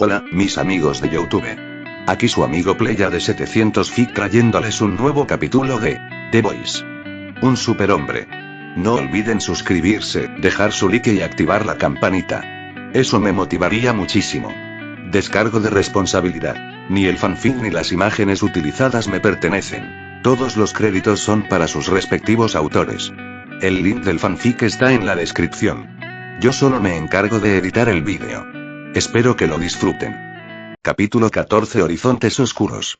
Hola, mis amigos de YouTube. Aquí su amigo Playa de 700 Feet trayéndoles un nuevo capítulo de The Voice. Un superhombre. No olviden suscribirse, dejar su like y activar la campanita. Eso me motivaría muchísimo. Descargo de responsabilidad. Ni el fanfic ni las imágenes utilizadas me pertenecen. Todos los créditos son para sus respectivos autores. El link del fanfic está en la descripción. Yo solo me encargo de editar el vídeo. Espero que lo disfruten. Capítulo 14 Horizontes Oscuros.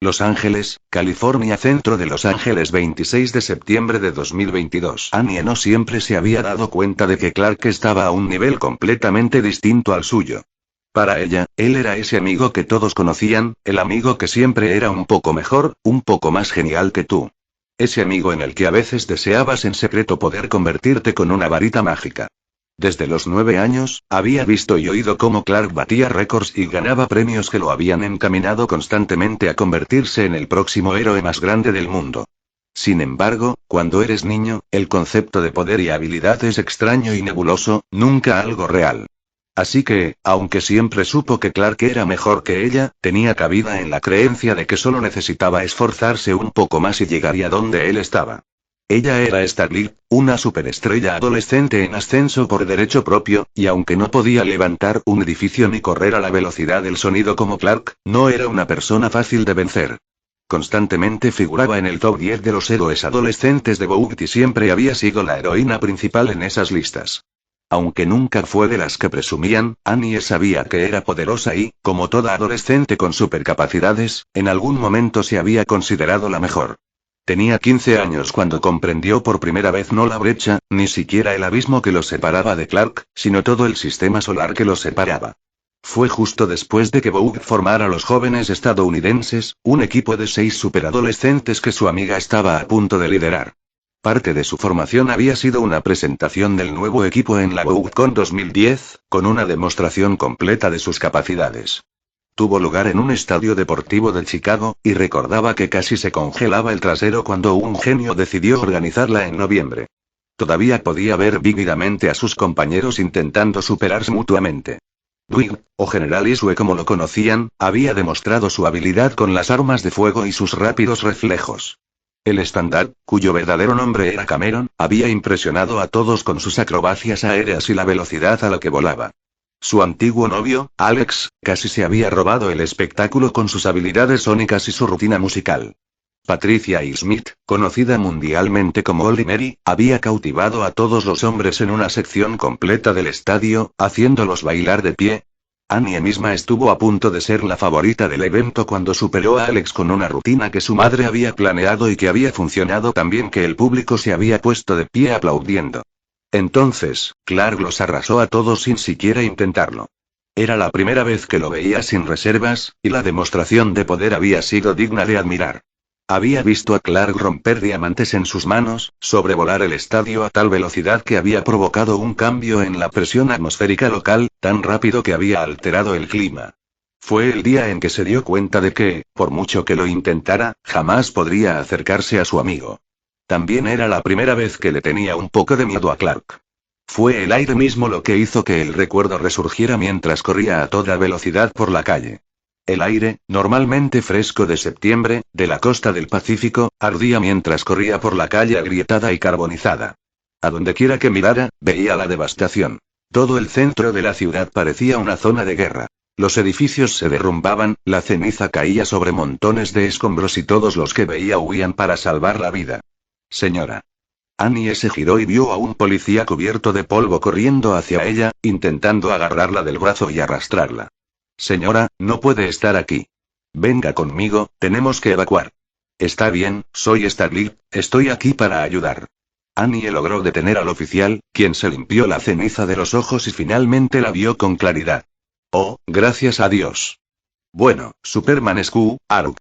Los Ángeles, California. Centro de Los Ángeles, 26 de septiembre de 2022. Annie no siempre se había dado cuenta de que Clark estaba a un nivel completamente distinto al suyo. Para ella, él era ese amigo que todos conocían, el amigo que siempre era un poco mejor, un poco más genial que tú. Ese amigo en el que a veces deseabas en secreto poder convertirte con una varita mágica. Desde los 9 años, había visto y oído cómo Clark batía récords y ganaba premios que lo habían encaminado constantemente a convertirse en el próximo héroe más grande del mundo. Sin embargo, cuando eres niño, el concepto de poder y habilidad es extraño y nebuloso, nunca algo real. Así que, aunque siempre supo que Clark era mejor que ella, tenía cabida en la creencia de que solo necesitaba esforzarse un poco más y llegaría donde él estaba. Ella era Starlight, una superestrella adolescente en ascenso por derecho propio, y aunque no podía levantar un edificio ni correr a la velocidad del sonido como Clark, no era una persona fácil de vencer. Constantemente figuraba en el top 10 de los héroes adolescentes de Bout y siempre había sido la heroína principal en esas listas. Aunque nunca fue de las que presumían, Annie sabía que era poderosa y, como toda adolescente con supercapacidades, en algún momento se había considerado la mejor. Tenía 15 años cuando comprendió por primera vez no la brecha, ni siquiera el abismo que los separaba de Clark, sino todo el sistema solar que los separaba. Fue justo después de que Bout formara los jóvenes estadounidenses, un equipo de 6 superadolescentes que su amiga estaba a punto de liderar. Parte de su formación había sido una presentación del nuevo equipo en la BoutCon 2010, con una demostración completa de sus capacidades. Tuvo lugar en un estadio deportivo de Chicago, y recordaba que casi se congelaba el trasero cuando un genio decidió organizarla en noviembre. Todavía podía ver vívidamente a sus compañeros intentando superarse mutuamente. Dwight, o General Isue como lo conocían, había demostrado su habilidad con las armas de fuego y sus rápidos reflejos. El estándar, cuyo verdadero nombre era Cameron, había impresionado a todos con sus acrobacias aéreas y la velocidad a la que volaba. Su antiguo novio, Alex, casi se había robado el espectáculo con sus habilidades sónicas y su rutina musical. Patricia Smith, conocida mundialmente como Oldie Mary, había cautivado a todos los hombres en una sección completa del estadio, haciéndolos bailar de pie. Annie misma estuvo a punto de ser la favorita del evento cuando superó a Alex con una rutina que su madre había planeado y que había funcionado tan bien que el público se había puesto de pie aplaudiendo. Entonces, Clark los arrasó a todos sin siquiera intentarlo. Era la primera vez que lo veía sin reservas, y la demostración de poder había sido digna de admirar. Había visto a Clark romper diamantes en sus manos, sobrevolar el estadio a tal velocidad que había provocado un cambio en la presión atmosférica local, tan rápido que había alterado el clima. Fue el día en que se dio cuenta de que, por mucho que lo intentara, jamás podría acercarse a su amigo. También era la primera vez que le tenía un poco de miedo a Clark. Fue el aire mismo lo que hizo que el recuerdo resurgiera mientras corría a toda velocidad por la calle. El aire, normalmente fresco de septiembre, de la costa del Pacífico, ardía mientras corría por la calle agrietada y carbonizada. A donde quiera que mirara, veía la devastación. Todo el centro de la ciudad parecía una zona de guerra. Los edificios se derrumbaban, la ceniza caía sobre montones de escombros y todos los que veía huían para salvar la vida. Señora. Annie se giró y vio a un policía cubierto de polvo corriendo hacia ella, intentando agarrarla del brazo y arrastrarla. Señora, no puede estar aquí. Venga conmigo, tenemos que evacuar. Está bien, soy Starlight, estoy aquí para ayudar. Annie logró detener al oficial, quien se limpió la ceniza de los ojos y finalmente la vio con claridad. Oh, gracias a Dios. Bueno, Superman Scu, Aruk.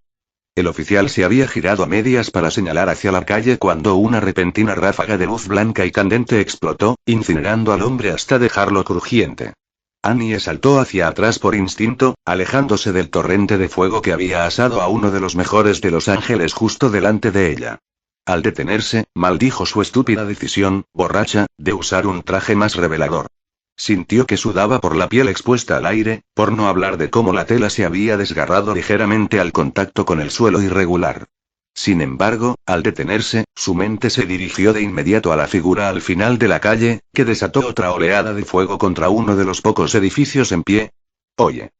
El oficial se había girado a medias para señalar hacia la calle cuando una repentina ráfaga de luz blanca y candente explotó, incinerando al hombre hasta dejarlo crujiente. Annie saltó hacia atrás por instinto, alejándose del torrente de fuego que había asado a uno de los mejores de Los Ángeles justo delante de ella. Al detenerse, maldijo su estúpida decisión, borracha, de usar un traje más revelador. Sintió que sudaba por la piel expuesta al aire, por no hablar de cómo la tela se había desgarrado ligeramente al contacto con el suelo irregular. Sin embargo, al detenerse, su mente se dirigió de inmediato a la figura al final de la calle, que desató otra oleada de fuego contra uno de los pocos edificios en pie. Oye.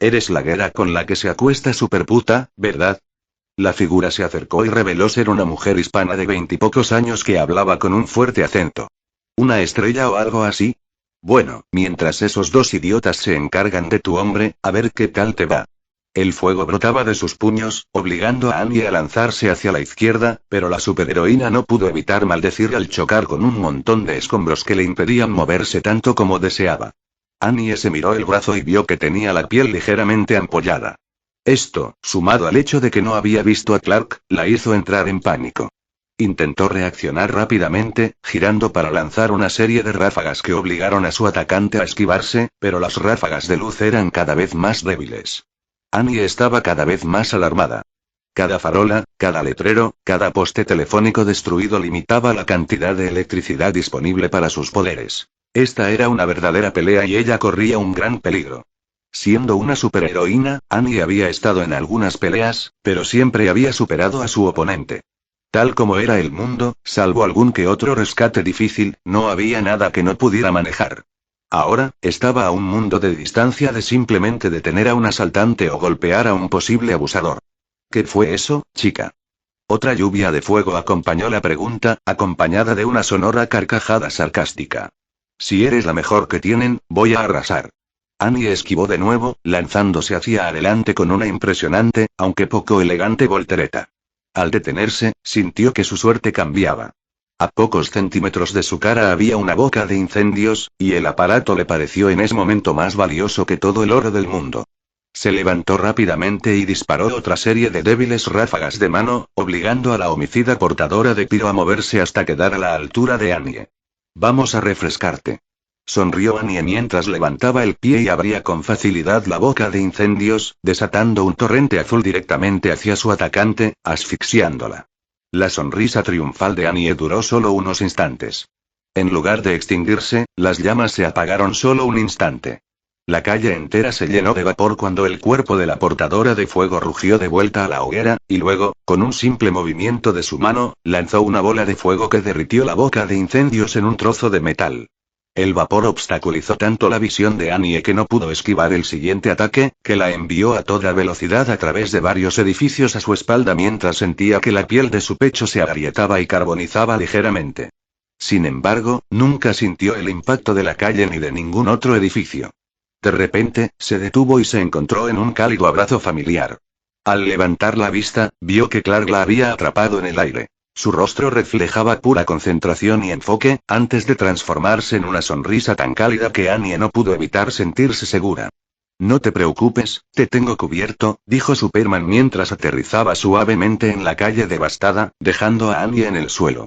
Eres la guera con la que se acuesta superputa, ¿verdad? La figura se acercó y reveló ser una mujer hispana de 20 y pocos años que hablaba con un fuerte acento. ¿Una estrella o algo así? Bueno, mientras esos dos idiotas se encargan de tu hombre, a ver qué tal te va. El fuego brotaba de sus puños, obligando a Annie a lanzarse hacia la izquierda, pero la superheroína no pudo evitar maldecir al chocar con un montón de escombros que le impedían moverse tanto como deseaba. Annie se miró el brazo y vio que tenía la piel ligeramente ampollada. Esto, sumado al hecho de que no había visto a Clark, la hizo entrar en pánico. Intentó reaccionar rápidamente, girando para lanzar una serie de ráfagas que obligaron a su atacante a esquivarse, pero las ráfagas de luz eran cada vez más débiles. Annie estaba cada vez más alarmada. Cada farola, cada letrero, cada poste telefónico destruido limitaba la cantidad de electricidad disponible para sus poderes. Esta era una verdadera pelea y ella corría un gran peligro. Siendo una superheroína, Annie había estado en algunas peleas, pero siempre había superado a su oponente. Tal como era el mundo, salvo algún que otro rescate difícil, no había nada que no pudiera manejar. Ahora, estaba a un mundo de distancia de simplemente detener a un asaltante o golpear a un posible abusador. ¿Qué fue eso, chica? Otra lluvia de fuego acompañó la pregunta, acompañada de una sonora carcajada sarcástica. Si eres la mejor que tienen, voy a arrasar. Annie esquivó de nuevo, lanzándose hacia adelante con una impresionante, aunque poco elegante voltereta. Al detenerse, sintió que su suerte cambiaba. A pocos centímetros de su cara había una boca de incendios, y el aparato le pareció en ese momento más valioso que todo el oro del mundo. Se levantó rápidamente y disparó otra serie de débiles ráfagas de mano, obligando a la homicida portadora de Pyro a moverse hasta quedar a la altura de Annie. Vamos a refrescarte. Sonrió Annie mientras levantaba el pie y abría con facilidad la boca de incendios, desatando un torrente azul directamente hacia su atacante, asfixiándola. La sonrisa triunfal de Annie duró solo unos instantes. En lugar de extinguirse, las llamas se apagaron solo un instante. La calle entera se llenó de vapor cuando el cuerpo de la portadora de fuego rugió de vuelta a la hoguera, y luego, con un simple movimiento de su mano, lanzó una bola de fuego que derritió la boca de incendios en un trozo de metal. El vapor obstaculizó tanto la visión de Annie que no pudo esquivar el siguiente ataque, que la envió a toda velocidad a través de varios edificios a su espalda mientras sentía que la piel de su pecho se agrietaba y carbonizaba ligeramente. Sin embargo, nunca sintió el impacto de la calle ni de ningún otro edificio. De repente, se detuvo y se encontró en un cálido abrazo familiar. Al levantar la vista, vio que Clark la había atrapado en el aire. Su rostro reflejaba pura concentración y enfoque, antes de transformarse en una sonrisa tan cálida que Annie no pudo evitar sentirse segura. No te preocupes, te tengo cubierto, dijo Superman mientras aterrizaba suavemente en la calle devastada, dejando a Annie en el suelo.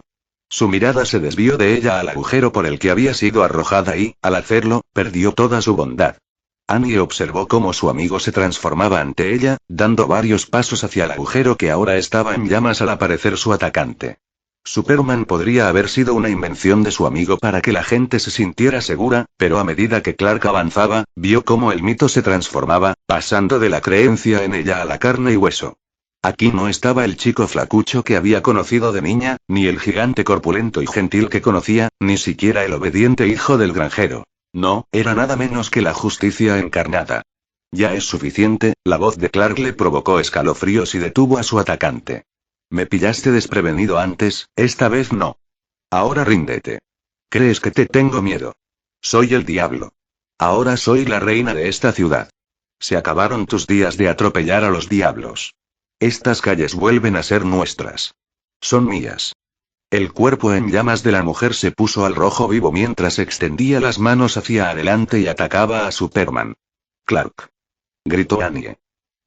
Su mirada se desvió de ella al agujero por el que había sido arrojada y, al hacerlo, perdió toda su bondad. Annie observó cómo su amigo se transformaba ante ella, dando varios pasos hacia el agujero que ahora estaba en llamas al aparecer su atacante. Superman podría haber sido una invención de su amigo para que la gente se sintiera segura, pero a medida que Clark avanzaba, vio cómo el mito se transformaba, pasando de la creencia en ella a la carne y hueso. Aquí no estaba el chico flacucho que había conocido de niña, ni el gigante corpulento y gentil que conocía, ni siquiera el obediente hijo del granjero. No, era nada menos que la justicia encarnada. Ya es suficiente, la voz de Clark le provocó escalofríos y detuvo a su atacante. Me pillaste desprevenido antes, esta vez no. Ahora ríndete. ¿Crees que te tengo miedo? Soy el diablo. Ahora soy la reina de esta ciudad. Se acabaron tus días de atropellar a los diablos. Estas calles vuelven a ser nuestras. Son mías. El cuerpo en llamas de la mujer se puso al rojo vivo mientras extendía las manos hacia adelante y atacaba a Superman. Clark. Gritó Annie.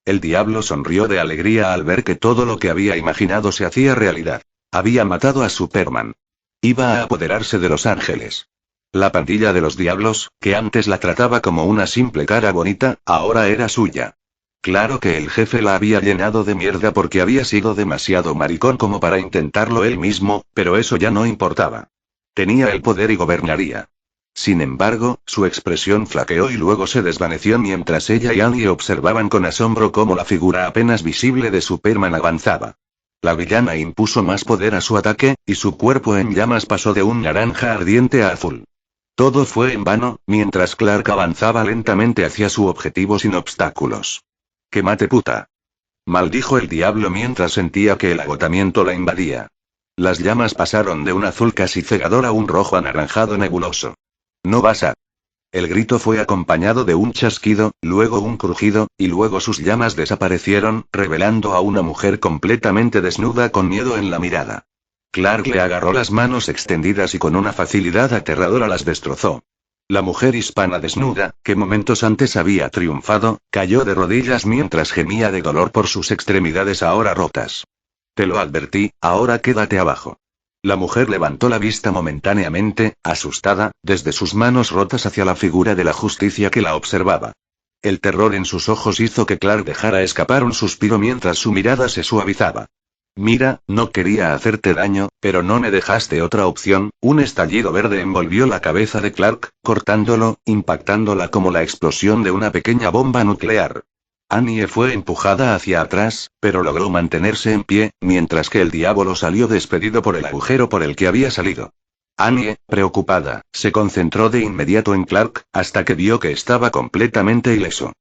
El diablo sonrió de alegría al ver que todo lo que había imaginado se hacía realidad. Había matado a Superman. Iba a apoderarse de Los Ángeles. La pandilla de los diablos, que antes la trataba como una simple cara bonita, ahora era suya. Claro que el jefe la había llenado de mierda porque había sido demasiado maricón como para intentarlo él mismo, pero eso ya no importaba. Tenía el poder y gobernaría. Sin embargo, su expresión flaqueó y luego se desvaneció mientras ella y Annie observaban con asombro cómo la figura apenas visible de Superman avanzaba. La villana impuso más poder a su ataque, y su cuerpo en llamas pasó de un naranja ardiente a azul. Todo fue en vano, mientras Clark avanzaba lentamente hacia su objetivo sin obstáculos. ¡Que mate puta! Maldijo el diablo mientras sentía que el agotamiento la invadía. Las llamas pasaron de un azul casi cegador a un rojo anaranjado nebuloso. No vas a... El grito fue acompañado de un chasquido, luego un crujido, y luego sus llamas desaparecieron, revelando a una mujer completamente desnuda con miedo en la mirada. Clark le agarró las manos extendidas y con una facilidad aterradora las destrozó. La mujer hispana desnuda, que momentos antes había triunfado, cayó de rodillas mientras gemía de dolor por sus extremidades ahora rotas. Te lo advertí, ahora quédate abajo. La mujer levantó la vista momentáneamente, asustada, desde sus manos rotas hacia la figura de la justicia que la observaba. El terror en sus ojos hizo que Clark dejara escapar un suspiro mientras su mirada se suavizaba. Mira, no quería hacerte daño, pero no me dejaste otra opción. Un estallido verde envolvió la cabeza de Clark, cortándolo, impactándola como la explosión de una pequeña bomba nuclear. Annie fue empujada hacia atrás, pero logró mantenerse en pie, mientras que el diablo salió despedido por el agujero por el que había salido. Annie, preocupada, se concentró de inmediato en Clark, hasta que vio que estaba completamente ileso.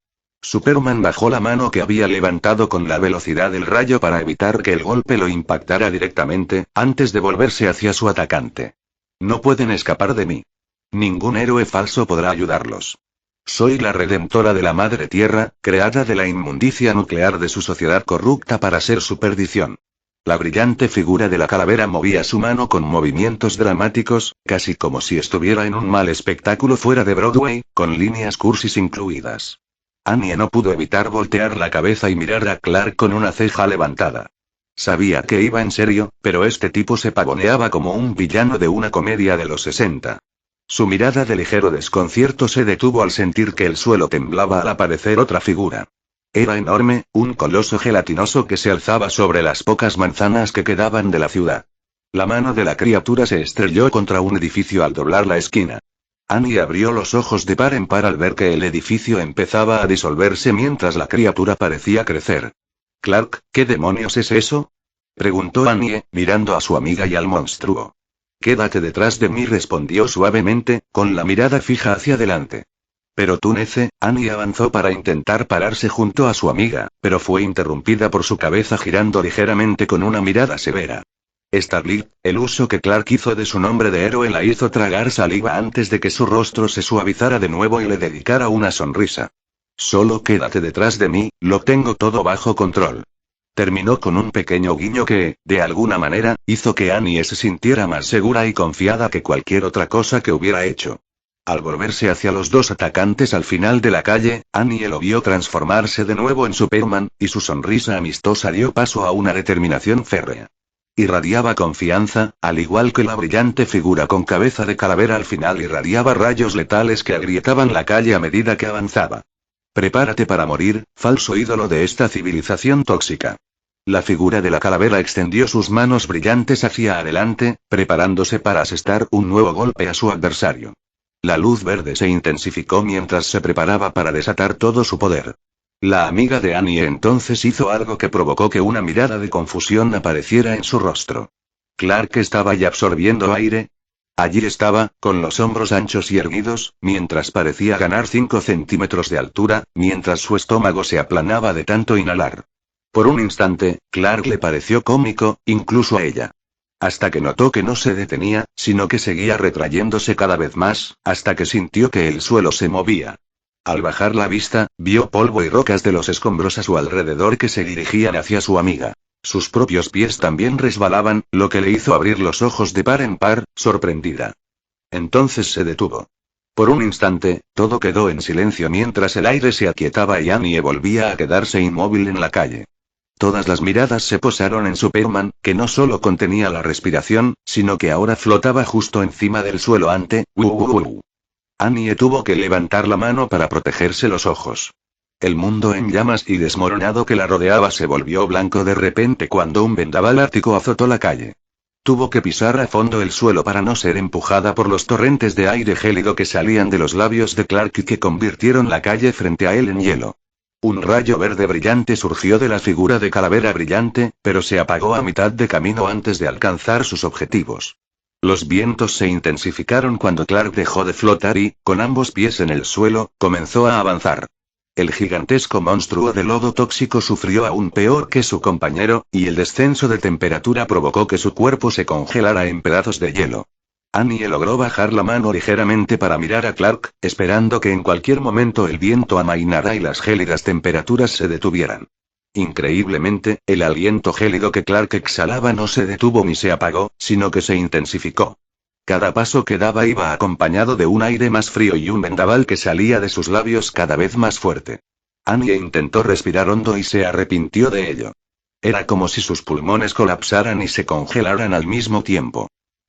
Superman bajó la mano que había levantado con la velocidad del rayo para evitar que el golpe lo impactara directamente, antes de volverse hacia su atacante. No pueden escapar de mí. Ningún héroe falso podrá ayudarlos. Soy la redentora de la Madre Tierra, creada de la inmundicia nuclear de su sociedad corrupta para ser su perdición. La brillante figura de la calavera movía su mano con movimientos dramáticos, casi como si estuviera en un mal espectáculo fuera de Broadway, con líneas cursis incluidas. Annie no pudo evitar voltear la cabeza y mirar a Clark con una ceja levantada. Sabía que iba en serio, pero este tipo se pavoneaba como un villano de una comedia de los 60. Su mirada de ligero desconcierto se detuvo al sentir que el suelo temblaba al aparecer otra figura. Era enorme, un coloso gelatinoso que se alzaba sobre las pocas manzanas que quedaban de la ciudad. La mano de la criatura se estrelló contra un edificio al doblar la esquina. Annie abrió los ojos de par en par al ver que el edificio empezaba a disolverse mientras la criatura parecía crecer. «Clark, ¿qué demonios es eso?», preguntó Annie, mirando a su amiga y al monstruo. «Quédate detrás de mí», respondió suavemente, con la mirada fija hacia adelante. «Pero tú nece», Annie avanzó para intentar pararse junto a su amiga, pero fue interrumpida por su cabeza girando ligeramente con una mirada severa. Starlit, el uso que Clark hizo de su nombre de héroe la hizo tragar saliva antes de que su rostro se suavizara de nuevo y le dedicara una sonrisa. «Solo quédate detrás de mí, lo tengo todo bajo control». Terminó con un pequeño guiño que, de alguna manera, hizo que Annie se sintiera más segura y confiada que cualquier otra cosa que hubiera hecho. Al volverse hacia los dos atacantes al final de la calle, Annie lo vio transformarse de nuevo en Superman, y su sonrisa amistosa dio paso a una determinación férrea. Irradiaba confianza, al igual que la brillante figura con cabeza de calavera al final irradiaba rayos letales que agrietaban la calle a medida que avanzaba. «Prepárate para morir, falso ídolo de esta civilización tóxica». La figura de la calavera extendió sus manos brillantes hacia adelante, preparándose para asestar un nuevo golpe a su adversario. La luz verde se intensificó mientras se preparaba para desatar todo su poder. La amiga de Annie entonces hizo algo que provocó que una mirada de confusión apareciera en su rostro. Clark estaba ya absorbiendo aire. Allí estaba, con los hombros anchos y erguidos, mientras parecía ganar 5 centímetros de altura, mientras su estómago se aplanaba de tanto inhalar. Por un instante, Clark le pareció cómico, incluso a ella. Hasta que notó que no se detenía, sino que seguía retrayéndose cada vez más, hasta que sintió que el suelo se movía. Al bajar la vista, vio polvo y rocas de los escombros a su alrededor que se dirigían hacia su amiga. Sus propios pies también resbalaban, lo que le hizo abrir los ojos de par en par, sorprendida. Entonces se detuvo. Por un instante, todo quedó en silencio mientras el aire se aquietaba y Annie volvía a quedarse inmóvil en la calle. Todas las miradas se posaron en Superman, que no solo contenía la respiración, sino que ahora flotaba justo encima del suelo ante... Annie tuvo que levantar la mano para protegerse los ojos. El mundo en llamas y desmoronado que la rodeaba se volvió blanco de repente cuando un vendaval ártico azotó la calle. Tuvo que pisar a fondo el suelo para no ser empujada por los torrentes de aire gélido que salían de los labios de Clark y que convirtieron la calle frente a él en hielo. Un rayo verde brillante surgió de la figura de Calavera Brillante, pero se apagó a mitad de camino antes de alcanzar sus objetivos. Los vientos se intensificaron cuando Clark dejó de flotar y, con ambos pies en el suelo, comenzó a avanzar. El gigantesco monstruo de lodo tóxico sufrió aún peor que su compañero, y el descenso de temperatura provocó que su cuerpo se congelara en pedazos de hielo. Annie logró bajar la mano ligeramente para mirar a Clark, esperando que en cualquier momento el viento amainara y las gélidas temperaturas se detuvieran. Increíblemente, el aliento gélido que Clark exhalaba no se detuvo ni se apagó, sino que se intensificó. Cada paso que daba iba acompañado de un aire más frío y un vendaval que salía de sus labios cada vez más fuerte. Annie intentó respirar hondo y se arrepintió de ello. Era como si sus pulmones colapsaran y se congelaran al mismo tiempo.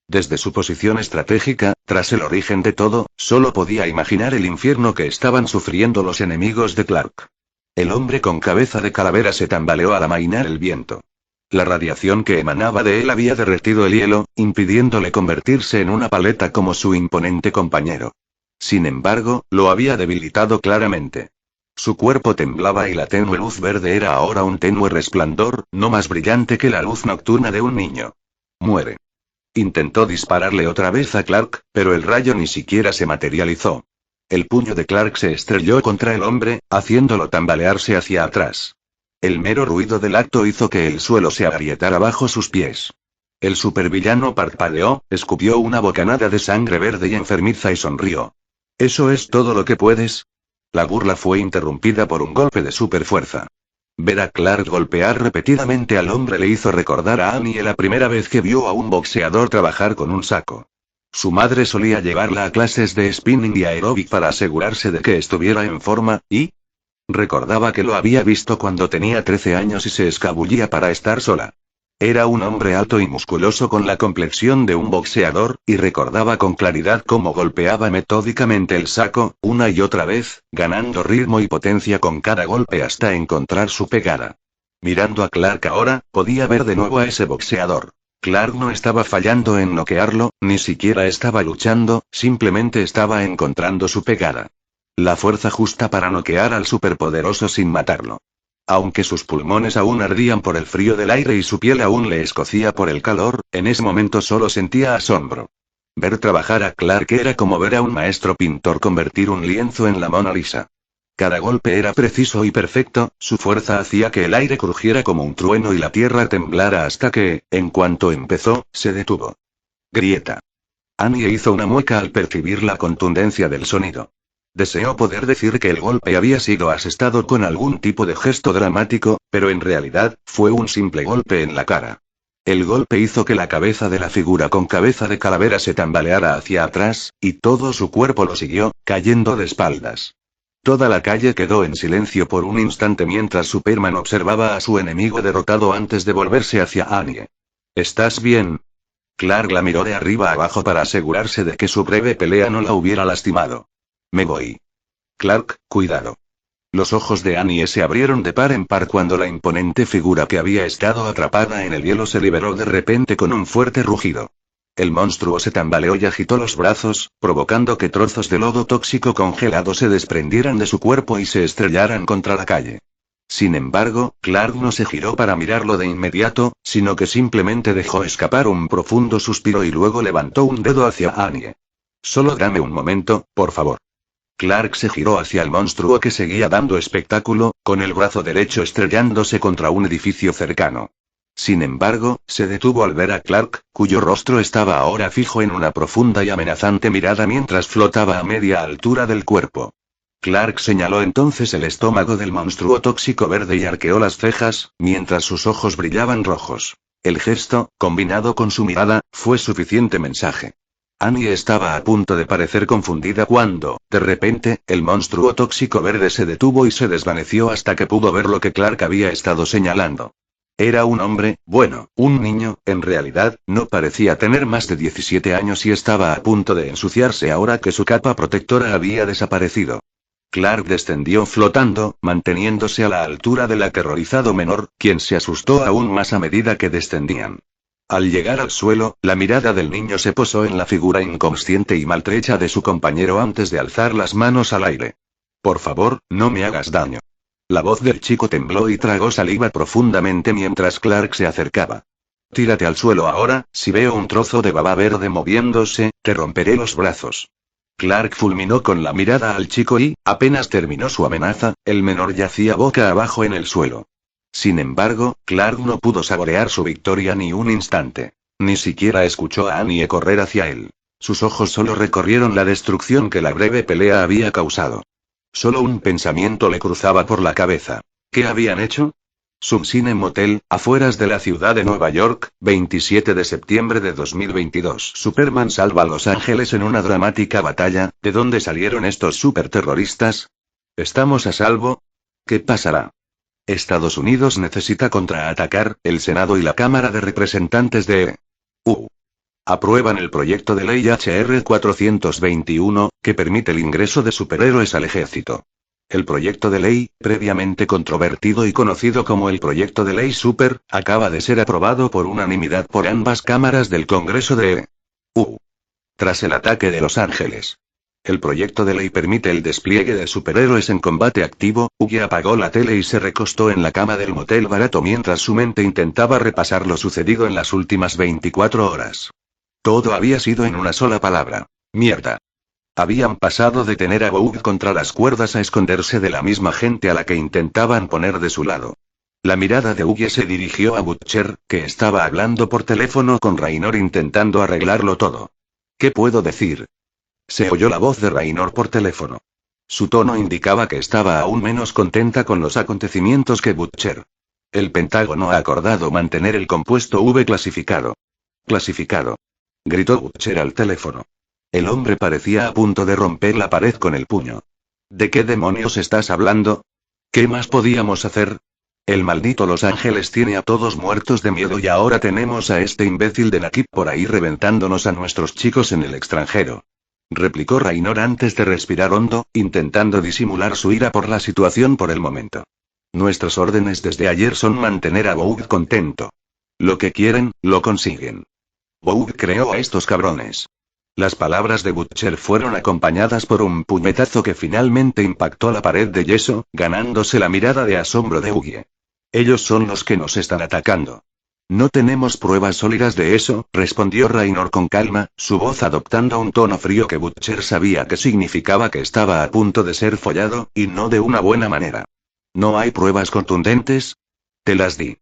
Desde su posición estratégica, tras el origen de todo, solo podía imaginar el infierno que estaban sufriendo los enemigos de Clark. El hombre con cabeza de calavera se tambaleó al amainar el viento. La radiación que emanaba de él había derretido el hielo, impidiéndole convertirse en una paleta como su imponente compañero. Sin embargo, lo había debilitado claramente. Su cuerpo temblaba y la tenue luz verde era ahora un tenue resplandor, no más brillante que la luz nocturna de un niño. Muere. Intentó dispararle otra vez a Clark, pero el rayo ni siquiera se materializó. El puño de Clark se estrelló contra el hombre, haciéndolo tambalearse hacia atrás. El mero ruido del acto hizo que el suelo se agrietara bajo sus pies. El supervillano parpadeó, escupió una bocanada de sangre verde y enfermiza y sonrió. ¿Eso es todo lo que puedes? La burla fue interrumpida por un golpe de superfuerza. Ver a Clark golpear repetidamente al hombre le hizo recordar a Annie la primera vez que vio a un boxeador trabajar con un saco. Su madre solía llevarla a clases de spinning y aeróbic para asegurarse de que estuviera en forma, y recordaba que lo había visto cuando tenía 13 años y se escabullía para estar sola. Era un hombre alto y musculoso con la complexión de un boxeador, y recordaba con claridad cómo golpeaba metódicamente el saco, una y otra vez, ganando ritmo y potencia con cada golpe hasta encontrar su pegada. Mirando a Clark ahora, podía ver de nuevo a ese boxeador. Clark no estaba fallando en noquearlo, ni siquiera estaba luchando, simplemente estaba encontrando su pegada. La fuerza justa para noquear al superpoderoso sin matarlo. Aunque sus pulmones aún ardían por el frío del aire y su piel aún le escocía por el calor, en ese momento solo sentía asombro. Ver trabajar a Clark era como ver a un maestro pintor convertir un lienzo en la Mona Lisa. Cada golpe era preciso y perfecto, su fuerza hacía que el aire crujiera como un trueno y la tierra temblara hasta que, en cuanto empezó, se detuvo. Grieta. Annie hizo una mueca al percibir la contundencia del sonido. Deseó poder decir que el golpe había sido asestado con algún tipo de gesto dramático, pero en realidad, fue un simple golpe en la cara. El golpe hizo que la cabeza de la figura con cabeza de calavera se tambaleara hacia atrás, y todo su cuerpo lo siguió, cayendo de espaldas. Toda la calle quedó en silencio por un instante mientras Superman observaba a su enemigo derrotado antes de volverse hacia Annie. ¿Estás bien? Clark la miró de arriba abajo para asegurarse de que su breve pelea no la hubiera lastimado. Me voy. Clark, cuidado. Los ojos de Annie se abrieron de par en par cuando la imponente figura que había estado atrapada en el hielo se liberó de repente con un fuerte rugido. El monstruo se tambaleó y agitó los brazos, provocando que trozos de lodo tóxico congelado se desprendieran de su cuerpo y se estrellaran contra la calle. Sin embargo, Clark no se giró para mirarlo de inmediato, sino que simplemente dejó escapar un profundo suspiro y luego levantó un dedo hacia Annie. Solo dame un momento, por favor. Clark se giró hacia el monstruo que seguía dando espectáculo, con el brazo derecho estrellándose contra un edificio cercano. Sin embargo, se detuvo al ver a Clark, cuyo rostro estaba ahora fijo en una profunda y amenazante mirada mientras flotaba a media altura del cuerpo. Clark señaló entonces el estómago del monstruo tóxico verde y arqueó las cejas, mientras sus ojos brillaban rojos. El gesto, combinado con su mirada, fue suficiente mensaje. Annie estaba a punto de parecer confundida cuando, de repente, el monstruo tóxico verde se detuvo y se desvaneció hasta que pudo ver lo que Clark había estado señalando. Era un hombre, bueno, un niño, en realidad, no parecía tener más de 17 años y estaba a punto de ensuciarse ahora que su capa protectora había desaparecido. Clark descendió flotando, manteniéndose a la altura del aterrorizado menor, quien se asustó aún más a medida que descendían. Al llegar al suelo, la mirada del niño se posó en la figura inconsciente y maltrecha de su compañero antes de alzar las manos al aire. Por favor, no me hagas daño. La voz del chico tembló y tragó saliva profundamente mientras Clark se acercaba. Tírate al suelo ahora, si veo un trozo de baba verde moviéndose, te romperé los brazos. Clark fulminó con la mirada al chico y, apenas terminó su amenaza, el menor yacía boca abajo en el suelo. Sin embargo, Clark no pudo saborear su victoria ni un instante. Ni siquiera escuchó a Annie correr hacia él. Sus ojos solo recorrieron la destrucción que la breve pelea había causado. Solo un pensamiento le cruzaba por la cabeza. ¿Qué habían hecho? Sunshine Motel, afueras de la ciudad de Nueva York, 27 de septiembre de 2022. Superman salva a Los Ángeles en una dramática batalla. ¿De dónde salieron estos superterroristas? ¿Estamos a salvo? ¿Qué pasará? Estados Unidos necesita contraatacar. El Senado y la Cámara de Representantes de EU aprueban el proyecto de ley HR 421, que permite el ingreso de superhéroes al ejército. El proyecto de ley, previamente controvertido y conocido como el proyecto de ley Super, acaba de ser aprobado por unanimidad por ambas cámaras del Congreso de EU. Tras el ataque de Los Ángeles, el proyecto de ley permite el despliegue de superhéroes en combate activo. Hughie apagó la tele y se recostó en la cama del motel barato mientras su mente intentaba repasar lo sucedido en las últimas 24 horas. Todo había sido en una sola palabra: mierda. Habían pasado de tener a Boog contra las cuerdas a esconderse de la misma gente a la que intentaban poner de su lado. La mirada de Hughie se dirigió a Butcher, que estaba hablando por teléfono con Raynor intentando arreglarlo todo. ¿Qué puedo decir? Se oyó la voz de Raynor por teléfono. Su tono indicaba que estaba aún menos contenta con los acontecimientos que Butcher. El Pentágono ha acordado mantener el compuesto V clasificado. Clasificado. Gritó Butcher al teléfono. El hombre parecía a punto de romper la pared con el puño. ¿De qué demonios estás hablando? ¿Qué más podíamos hacer? El maldito Los Ángeles tiene a todos muertos de miedo y ahora tenemos a este imbécil de Nakib por ahí reventándonos a nuestros chicos en el extranjero. Replicó Raynor antes de respirar hondo, intentando disimular su ira por la situación por el momento. Nuestras órdenes desde ayer son mantener a Boog contento. Lo que quieren, lo consiguen. Boog creó a estos cabrones. Las palabras de Butcher fueron acompañadas por un puñetazo que finalmente impactó la pared de yeso, ganándose la mirada de asombro de Hughie. Ellos son los que nos están atacando. No tenemos pruebas sólidas de eso, respondió Raynor con calma, su voz adoptando un tono frío que Butcher sabía que significaba que estaba a punto de ser follado, y no de una buena manera. ¿No hay pruebas contundentes? Te las di.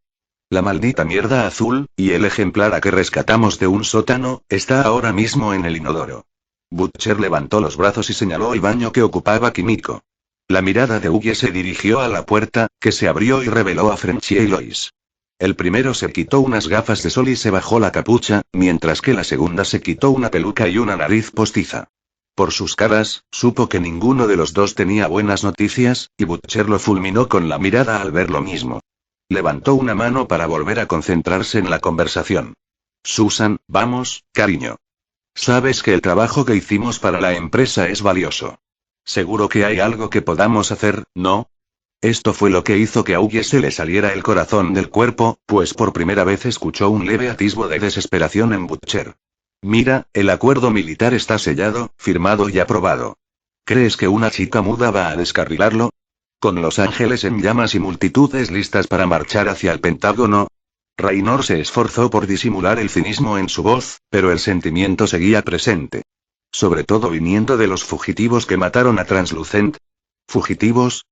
La maldita mierda azul, y el ejemplar a que rescatamos de un sótano, está ahora mismo en el inodoro. Butcher levantó los brazos y señaló el baño que ocupaba Kimiko. La mirada de Hughie se dirigió a la puerta, que se abrió y reveló a Frenchie y Lois. El primero se quitó unas gafas de sol y se bajó la capucha, mientras que la segunda se quitó una peluca y una nariz postiza. Por sus caras, supo que ninguno de los dos tenía buenas noticias, y Butcher lo fulminó con la mirada al ver lo mismo. Levantó una mano para volver a concentrarse en la conversación. Susan, vamos, cariño. Sabes que el trabajo que hicimos para la empresa es valioso. Seguro que hay algo que podamos hacer, ¿no? Esto fue lo que hizo que a Hughie se le saliera el corazón del cuerpo, pues por primera vez escuchó un leve atisbo de desesperación en Butcher. Mira, el acuerdo militar está sellado, firmado y aprobado. ¿Crees que una chica muda va a descarrilarlo? Con Los Ángeles en llamas y multitudes listas para marchar hacia el Pentágono. Raynor se esforzó por disimular el cinismo en su voz, pero el sentimiento seguía presente. Sobre todo viniendo de los fugitivos que mataron a Translucent. ¿Fugitivos?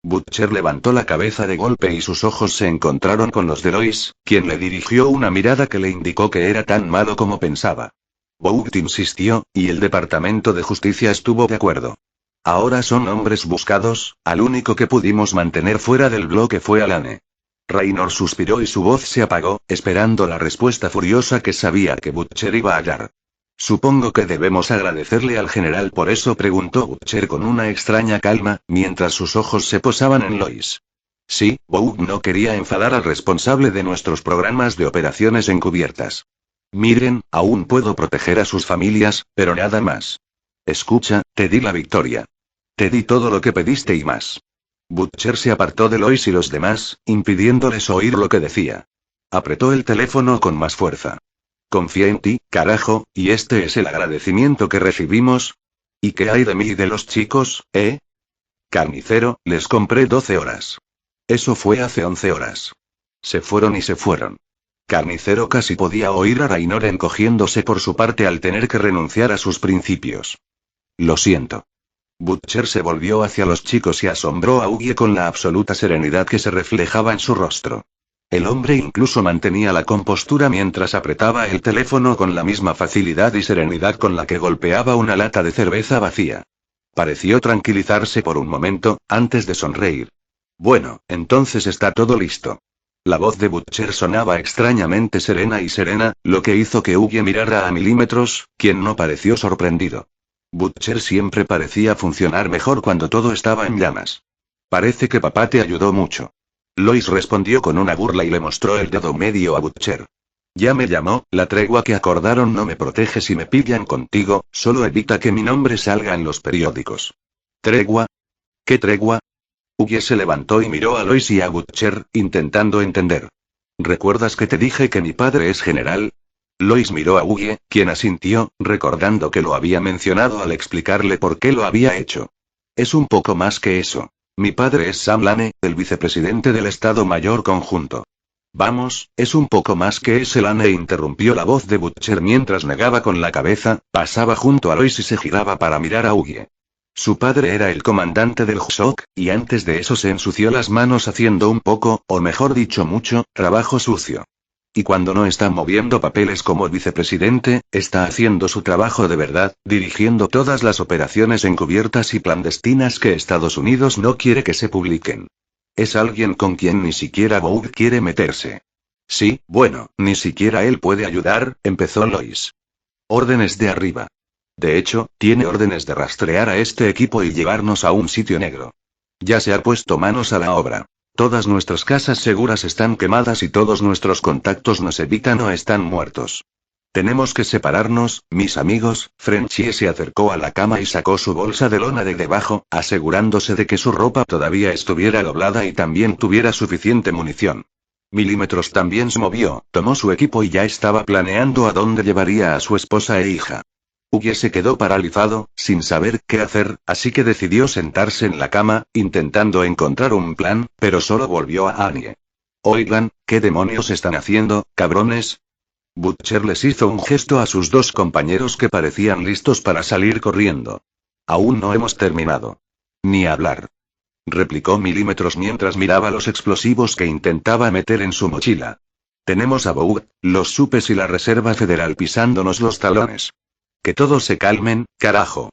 Butcher levantó la cabeza de golpe y sus ojos se encontraron con los de Lois, quien le dirigió una mirada que le indicó que era tan malo como pensaba. Boog insistió, y el Departamento de Justicia estuvo de acuerdo. Ahora son hombres buscados, al único que pudimos mantener fuera del bloque fue Alane. Raynor suspiró y su voz se apagó, esperando la respuesta furiosa que sabía que Butcher iba a dar. Supongo que debemos agradecerle al general por eso, preguntó Butcher con una extraña calma, mientras sus ojos se posaban en Lois. Sí, Boog no quería enfadar al responsable de nuestros programas de operaciones encubiertas. Miren, aún puedo proteger a sus familias, pero nada más. Escucha, te di la victoria. Te di todo lo que pediste y más. Butcher se apartó de Lois y los demás, impidiéndoles oír lo que decía. Apretó el teléfono con más fuerza. Confié en ti, carajo, y este es el agradecimiento que recibimos. ¿Y qué hay de mí y de los chicos, eh? Carnicero, les compré 12 horas. Eso fue hace 11 horas. Se fueron y se fueron. Carnicero casi podía oír a Raynor encogiéndose por su parte al tener que renunciar a sus principios. Lo siento. Butcher se volvió hacia los chicos y asombró a Ugie con la absoluta serenidad que se reflejaba en su rostro. El hombre incluso mantenía la compostura mientras apretaba el teléfono con la misma facilidad y serenidad con la que golpeaba una lata de cerveza vacía. Pareció tranquilizarse por un momento, antes de sonreír. Bueno, entonces está todo listo. La voz de Butcher sonaba extrañamente serena, lo que hizo que Ugie mirara a Milímetros, quien no pareció sorprendido. Butcher siempre parecía funcionar mejor cuando todo estaba en llamas. Parece que papá te ayudó mucho. Lois respondió con una burla y le mostró el dedo medio a Butcher. Ya me llamó, la tregua que acordaron no me protege si me pillan contigo, solo evita que mi nombre salga en los periódicos. ¿Tregua? ¿Qué tregua? Ugie se levantó y miró a Lois y a Butcher, intentando entender. ¿Recuerdas que te dije que mi padre es general? Lois miró a Ugie, quien asintió, recordando que lo había mencionado al explicarle por qué lo había hecho. Es un poco más que eso. Mi padre es Sam Lane, el vicepresidente del Estado Mayor Conjunto. Vamos, es un poco más que ese. Lane interrumpió la voz de Butcher mientras negaba con la cabeza, pasaba junto a Lois y se giraba para mirar a Ugie. Su padre era el comandante del JSOC, y antes de eso se ensució las manos haciendo un poco, o mejor dicho mucho, trabajo sucio. Y cuando no está moviendo papeles como vicepresidente, está haciendo su trabajo de verdad, dirigiendo todas las operaciones encubiertas y clandestinas que Estados Unidos no quiere que se publiquen. Es alguien con quien ni siquiera Boug quiere meterse. Sí, bueno, ni siquiera él puede ayudar, empezó Lois. Órdenes de arriba. De hecho, tiene órdenes de rastrear a este equipo y llevarnos a un sitio negro. Ya se ha puesto manos a la obra. Todas nuestras casas seguras están quemadas y todos nuestros contactos nos evitan o están muertos. Tenemos que separarnos, mis amigos. Frenchie se acercó a la cama y sacó su bolsa de lona de debajo, asegurándose de que su ropa todavía estuviera doblada y también tuviera suficiente munición. Milímetros también se movió, tomó su equipo y ya estaba planeando a dónde llevaría a su esposa e hija. Ugie se quedó paralizado, sin saber qué hacer, así que decidió sentarse en la cama, intentando encontrar un plan, pero solo volvió a Annie. Oigan, ¿qué demonios están haciendo, cabrones? Butcher les hizo un gesto a sus dos compañeros que parecían listos para salir corriendo. Aún no hemos terminado. Ni hablar. Replicó Milímetros mientras miraba los explosivos que intentaba meter en su mochila. Tenemos a Boug, los supes y la Reserva Federal pisándonos los talones. Que todos se calmen, carajo.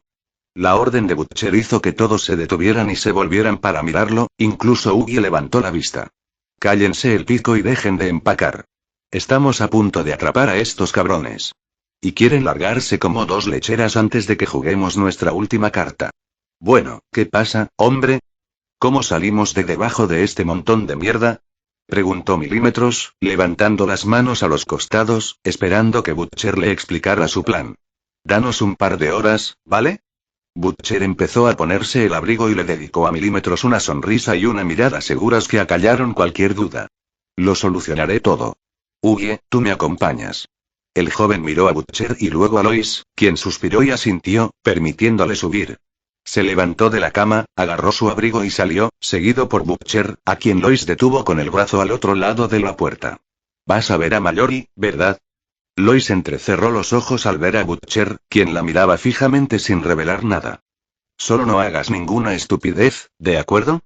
La orden de Butcher hizo que todos se detuvieran y se volvieran para mirarlo, incluso Ugie levantó la vista. Cállense el pico y dejen de empacar. Estamos a punto de atrapar a estos cabrones. Y quieren largarse como dos lecheras antes de que juguemos nuestra última carta. Bueno, ¿qué pasa, hombre? ¿Cómo salimos de debajo de este montón de mierda? Preguntó Milímetros, levantando las manos a los costados, esperando que Butcher le explicara su plan. Danos un par de horas, ¿vale? Butcher empezó a ponerse el abrigo y le dedicó a Milímetros una sonrisa y una mirada seguras que acallaron cualquier duda. Lo solucionaré todo. Ugie, tú me acompañas. El joven miró a Butcher y luego a Lois, quien suspiró y asintió, permitiéndole subir. Se levantó de la cama, agarró su abrigo y salió, seguido por Butcher, a quien Lois detuvo con el brazo al otro lado de la puerta. Vas a ver a Mallory, ¿verdad? Lois entrecerró los ojos al ver a Butcher, quien la miraba fijamente sin revelar nada. Solo no hagas ninguna estupidez, ¿de acuerdo?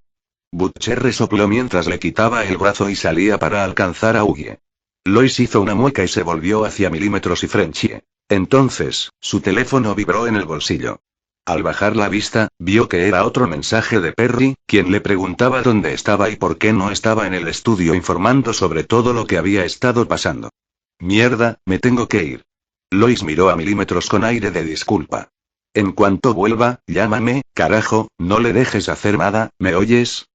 Butcher resopló mientras le quitaba el brazo y salía para alcanzar a Ugie. Lois hizo una mueca y se volvió hacia Milímetros y Frenchie. Entonces, su teléfono vibró en el bolsillo. Al bajar la vista, vio que era otro mensaje de Perry, quien le preguntaba dónde estaba y por qué no estaba en el estudio informando sobre todo lo que había estado pasando. Mierda, me tengo que ir. Lois miró a Milímetros con aire de disculpa. En cuanto vuelva, llámame, carajo, no le dejes hacer nada, ¿me oyes?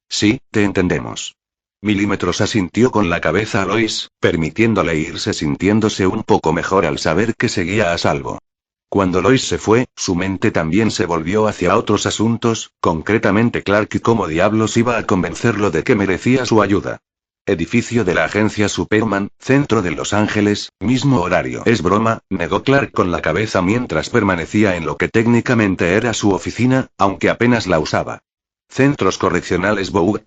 Sí, te entendemos. Milímetros asintió con la cabeza a Lois, permitiéndole irse sintiéndose un poco mejor al saber que seguía a salvo. Cuando Lois se fue, su mente también se volvió hacia otros asuntos, concretamente Clark y cómo diablos iba a convencerlo de que merecía su ayuda. Edificio de la agencia Superman, centro de Los Ángeles, mismo horario. Es broma, negó Clark con la cabeza mientras permanecía en lo que técnicamente era su oficina, aunque apenas la usaba. Centros correccionales Boug.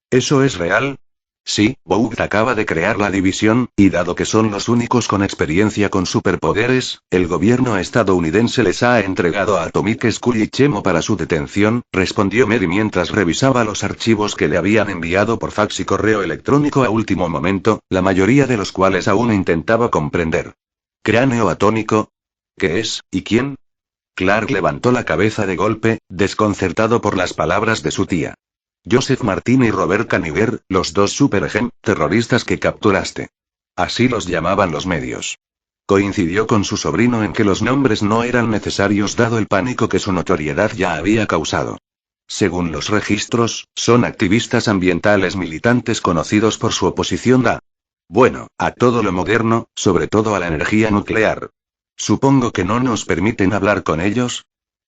¿Eso es real? Sí, Boug acaba de crear la división, y dado que son los únicos con experiencia con superpoderes, el gobierno estadounidense les ha entregado a Atomic School y Chemo para su detención, respondió Mary mientras revisaba los archivos que le habían enviado por fax y correo electrónico a último momento, la mayoría de los cuales aún intentaba comprender. ¿Cráneo atómico? ¿Qué es, y quién? Clark levantó la cabeza de golpe, desconcertado por las palabras de su tía. Joseph Martin y Robert Kaniger, los dos superagent terroristas que capturaste. Así los llamaban los medios. Coincidió con su sobrino en que los nombres no eran necesarios dado el pánico que su notoriedad ya había causado. Según los registros, son activistas ambientales militantes conocidos por su oposición a todo lo moderno, sobre todo a la energía nuclear. Supongo que no nos permiten hablar con ellos.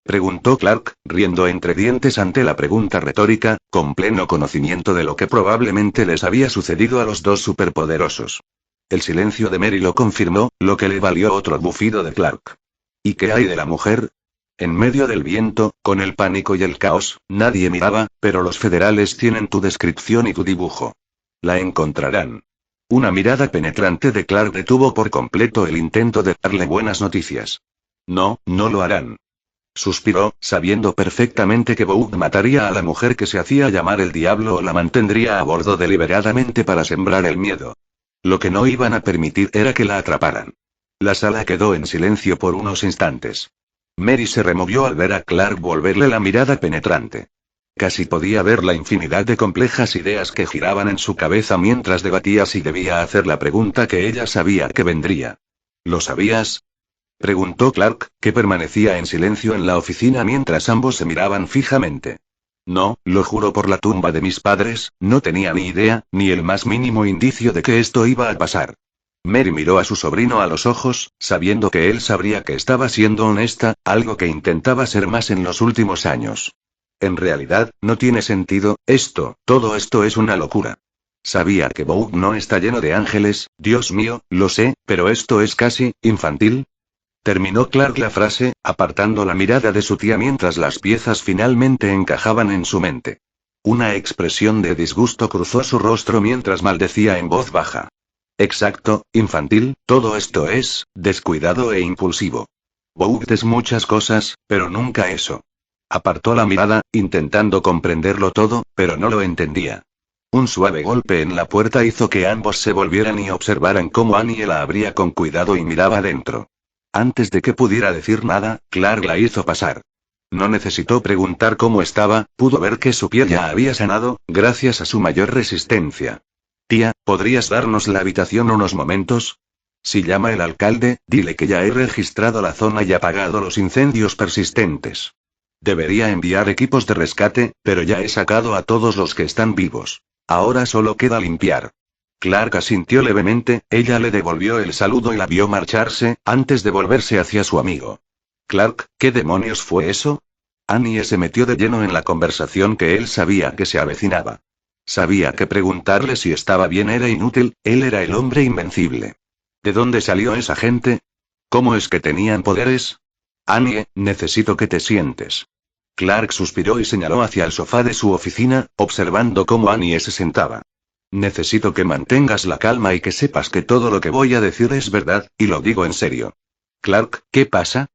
Preguntó Clark, riendo entre dientes ante la pregunta retórica, con pleno conocimiento de lo que probablemente les había sucedido a los dos superpoderosos. El silencio de Mary lo confirmó, lo que le valió otro bufido de Clark. ¿Y qué hay de la mujer? En medio del viento, con el pánico y el caos, nadie miraba, pero los federales tienen tu descripción y tu dibujo. La encontrarán. Una mirada penetrante de Clark detuvo por completo el intento de darle buenas noticias. No, no lo harán. Suspiró, sabiendo perfectamente que Boug mataría a la mujer que se hacía llamar el diablo o la mantendría a bordo deliberadamente para sembrar el miedo. Lo que no iban a permitir era que la atraparan. La sala quedó en silencio por unos instantes. Mary se removió al ver a Clark volverle la mirada penetrante. Casi podía ver la infinidad de complejas ideas que giraban en su cabeza mientras debatía si debía hacer la pregunta que ella sabía que vendría. ¿Lo sabías? Preguntó Clark, que permanecía en silencio en la oficina mientras ambos se miraban fijamente. No, lo juro por la tumba de mis padres, no tenía ni idea, ni el más mínimo indicio de que esto iba a pasar. Mary miró a su sobrino a los ojos, sabiendo que él sabría que estaba siendo honesta, algo que intentaba ser más en los últimos años. En realidad, no tiene sentido, todo esto es una locura. Sabía que Boug no está lleno de ángeles, Dios mío, lo sé, pero esto es casi infantil. Terminó Clark la frase, apartando la mirada de su tía mientras las piezas finalmente encajaban en su mente. Una expresión de disgusto cruzó su rostro mientras maldecía en voz baja. Exacto, infantil, todo esto es, descuidado e impulsivo. Boug es muchas cosas, pero nunca eso. Apartó la mirada, intentando comprenderlo todo, pero no lo entendía. Un suave golpe en la puerta hizo que ambos se volvieran y observaran cómo Annie la abría con cuidado y miraba dentro. Antes de que pudiera decir nada, Clark la hizo pasar. No necesitó preguntar cómo estaba, pudo ver que su piel ya había sanado, gracias a su mayor resistencia. Tía, ¿podrías darnos la habitación unos momentos? Si llama el alcalde, dile que ya he registrado la zona y apagado los incendios persistentes. Debería enviar equipos de rescate, pero ya he sacado a todos los que están vivos. Ahora solo queda limpiar. Clark asintió levemente, ella le devolvió el saludo y la vio marcharse, antes de volverse hacia su amigo. Clark, ¿qué demonios fue eso? Annie se metió de lleno en la conversación que él sabía que se avecinaba. Sabía que preguntarle si estaba bien era inútil, él era el hombre invencible. ¿De dónde salió esa gente? ¿Cómo es que tenían poderes? Annie, necesito que te sientes. Clark suspiró y señaló hacia el sofá de su oficina, observando cómo Annie se sentaba. Necesito que mantengas la calma y que sepas que todo lo que voy a decir es verdad, y lo digo en serio. Clark, ¿qué pasa?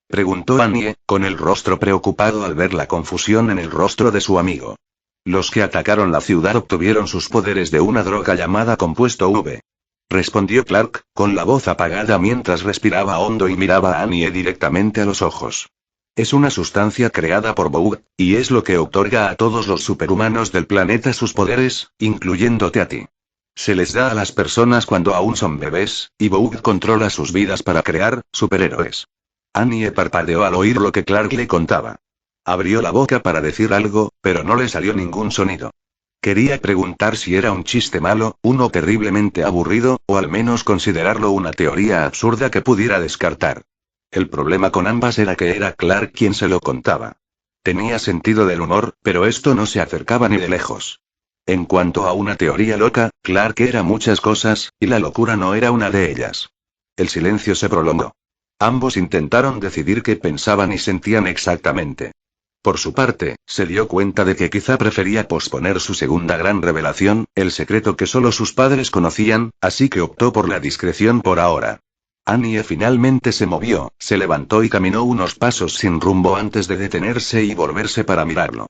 Preguntó Annie, con el rostro preocupado al ver la confusión en el rostro de su amigo. Los que atacaron la ciudad obtuvieron sus poderes de una droga llamada compuesto V. Respondió Clark, con la voz apagada mientras respiraba hondo y miraba a Annie directamente a los ojos. Es una sustancia creada por Boug, y es lo que otorga a todos los superhumanos del planeta sus poderes, incluyéndote a ti. Se les da a las personas cuando aún son bebés, y Boug controla sus vidas para crear superhéroes. Annie parpadeó al oír lo que Clark le contaba. Abrió la boca para decir algo, pero no le salió ningún sonido. Quería preguntar si era un chiste malo, uno terriblemente aburrido, o al menos considerarlo una teoría absurda que pudiera descartar. El problema con ambas era que era Clark quien se lo contaba. Tenía sentido del humor, pero esto no se acercaba ni de lejos. En cuanto a una teoría loca, Clark era muchas cosas, y la locura no era una de ellas. El silencio se prolongó. Ambos intentaron decidir qué pensaban y sentían exactamente. Por su parte, se dio cuenta de que quizá prefería posponer su segunda gran revelación, el secreto que solo sus padres conocían, así que optó por la discreción por ahora. Annie finalmente se movió, se levantó y caminó unos pasos sin rumbo antes de detenerse y volverse para mirarlo.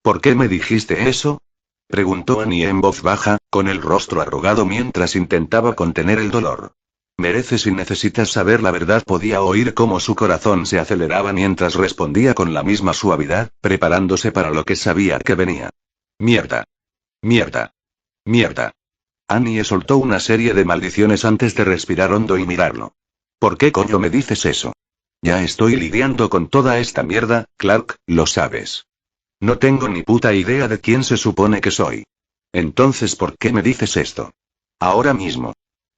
¿Por qué me dijiste eso? Preguntó Annie en voz baja, con el rostro arrugado mientras intentaba contener el dolor. Mereces y necesitas saber la verdad. Podía oír cómo su corazón se aceleraba mientras respondía con la misma suavidad, preparándose para lo que sabía que venía. Mierda. Mierda. Mierda. Annie soltó una serie de maldiciones antes de respirar hondo y mirarlo. ¿Por qué coño me dices eso? Ya estoy lidiando con toda esta mierda, Clark, lo sabes. No tengo ni puta idea de quién se supone que soy. Entonces, ¿por qué me dices esto? Ahora mismo.